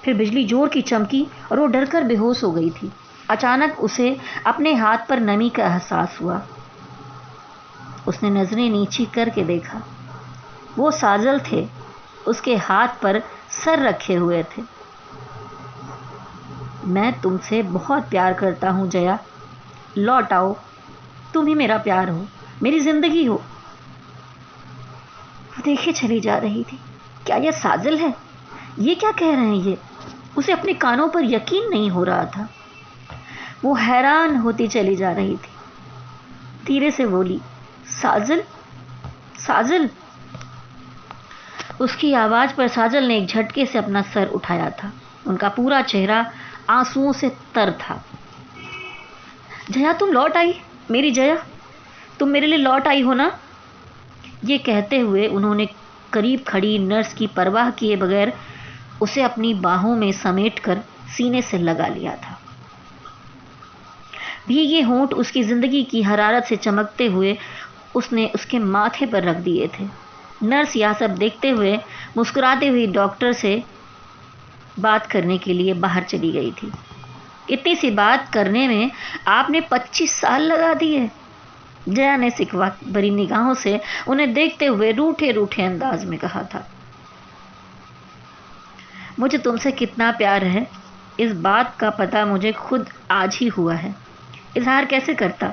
پھر بجلی زور کی چمکی اور وہ ڈر کر بے ہوش ہو گئی تھی۔ اچانک اسے اپنے ہاتھ پر نمی کا احساس ہوا۔ اس نے نظریں نیچی کر کے دیکھا، وہ ساجل تھے، اس کے ہاتھ پر سر رکھے ہوئے تھے۔ میں تم سے بہت پیار کرتا ہوں جیا، لوٹ آؤ، تم ہی میرا پیار ہو، میری زندگی ہو۔ وہ دیکھے چلی جا رہی تھی، کیا یہ ساجل ہے؟ یہ کیا کہہ رہے ہیں یہ؟ اسے اپنے کانوں پر یقین نہیں ہو رہا تھا۔ وہ حیران ہوتی چلی جا رہی تھی، دھیرے سے بولی، ساجل، ساجل۔ اس کی آواز پر ساجل نے ایک جھٹکے سے اپنا سر اٹھایا تھا، ان کا پورا چہرہ آنسوؤں سے تر تھا۔ جیا تم لوٹ آئی، میری جیا، تم میرے لیے لوٹ آئی ہو نا؟ یہ کہتے ہوئے انہوں نے قریب کھڑی نرس کی پرواہ کیے بغیر اسے اپنی باہوں میں سمیٹ کر سینے سے لگا لیا تھا۔ بھیگے ہونٹ اس کی زندگی کی حرارت سے چمکتے ہوئے اس نے اس کے ماتھے پر رکھ دیے تھے۔ نرس یہ سب دیکھتے ہوئے مسکراتے ہوئی ڈاکٹر سے بات کرنے کے لیے باہر چلی گئی تھی۔ اتنی سی بات کرنے میں آپ نے 25 سال لگا دیے، جیا نے سکوا بھری نگاہوں سے انہیں دیکھتے ہوئے روٹھے روٹھے انداز میں کہا تھا۔ مجھے تم سے کتنا پیار ہے اس بات کا پتہ مجھے خود آج ہی ہوا ہے، اظہار کیسے کرتا؟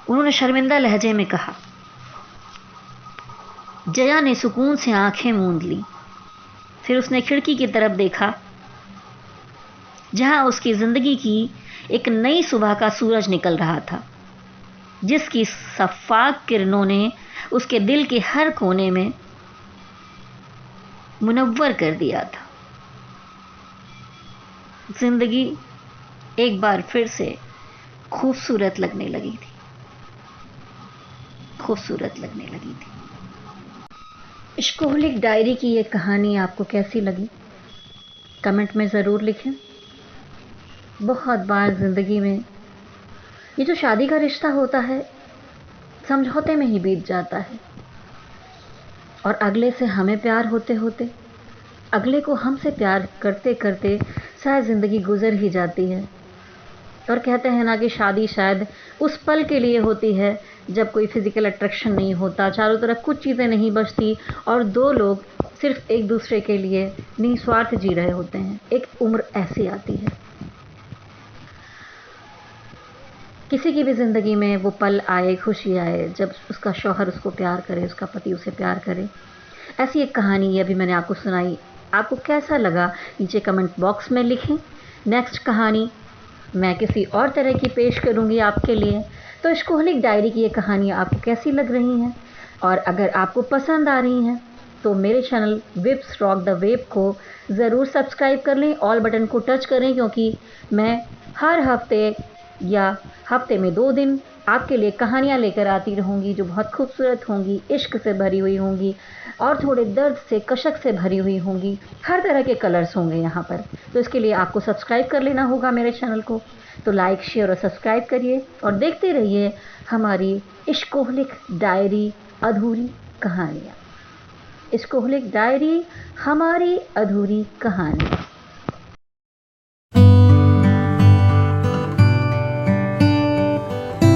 انہوں نے شرمندہ لہجے میں کہا۔ جیا نے سکون سے آنکھیں موند لی، پھر اس نے کھڑکی کی طرف دیکھا جہاں اس کی زندگی کی ایک نئی صبح کا سورج نکل رہا تھا، جس کی شفاف کرنوں نے اس کے دل کے ہر کونے میں منور کر دیا تھا۔ زندگی ایک بار پھر سے خوبصورت لگنے لگی تھی، خوبصورت لگنے لگی تھی۔ عشقہولک ڈائری کی یہ کہانی آپ کو کیسی لگی؟ کمنٹ میں ضرور لکھیں۔ بہت بار زندگی میں یہ جو شادی کا رشتہ ہوتا ہے سمجھوتے میں ہی بیت جاتا ہے، اور اگلے سے ہمیں پیار ہوتے ہوتے اگلے کو ہم سے پیار کرتے کرتے شاید زندگی گزر ہی جاتی ہے۔ اور کہتے ہیں نا کہ شادی شاید اس پل کے لیے ہوتی ہے جب کوئی فزیکل اٹریکشن نہیں ہوتا، چاروں طرف کچھ چیزیں نہیں بچتی اور دو لوگ صرف ایک دوسرے کے لیے نسوارتھ جی رہے ہوتے ہیں۔ ایک عمر ایسی آتی ہے، کسی کی بھی زندگی میں وہ پل آئے، خوشی آئے جب اس کا شوہر اس کو پیار کرے، اس کا پتی اسے پیار کرے۔ ایسی ایک کہانی یہ ابھی میں نے آپ کو سنائی، آپ کو کیسا لگا نیچے کمنٹ باکس میں لکھیں۔ نیکسٹ کہانی میں کسی اور طرح کی پیش کروں گی آپ کے لیے۔ تو عشقوہلک ڈائری کی یہ کہانیاں آپ کو کیسی لگ رہی ہیں، اور اگر آپ کو پسند آ رہی ہیں تو میرے channel webs rock the web کو ضرور سبسکرائب کر لیں، آل بٹن کو ٹچ کریں، کیونکہ میں ہر ہفتے یا ہفتے میں 2 دن آپ کے لیے کہانیاں لے کر آتی رہوں گی جو بہت خوبصورت ہوں گی، عشق سے بھری ہوئی ہوں گی اور تھوڑے درد سے، کشک سے بھری ہوئی ہوں گی۔ ہر طرح کے کلرز ہوں گے یہاں پر، تو اس کے لیے آپ کو سبسکرائب کر لینا ہوگا میرے چینل کو۔ تو لائک، شیئر اور سبسکرائب کریے اور دیکھتے رہیے ہماری عشقوہلک ڈائری ادھوری کہانیاں۔ عشقوہلک ڈائری، ہماری ادھوری کہانی۔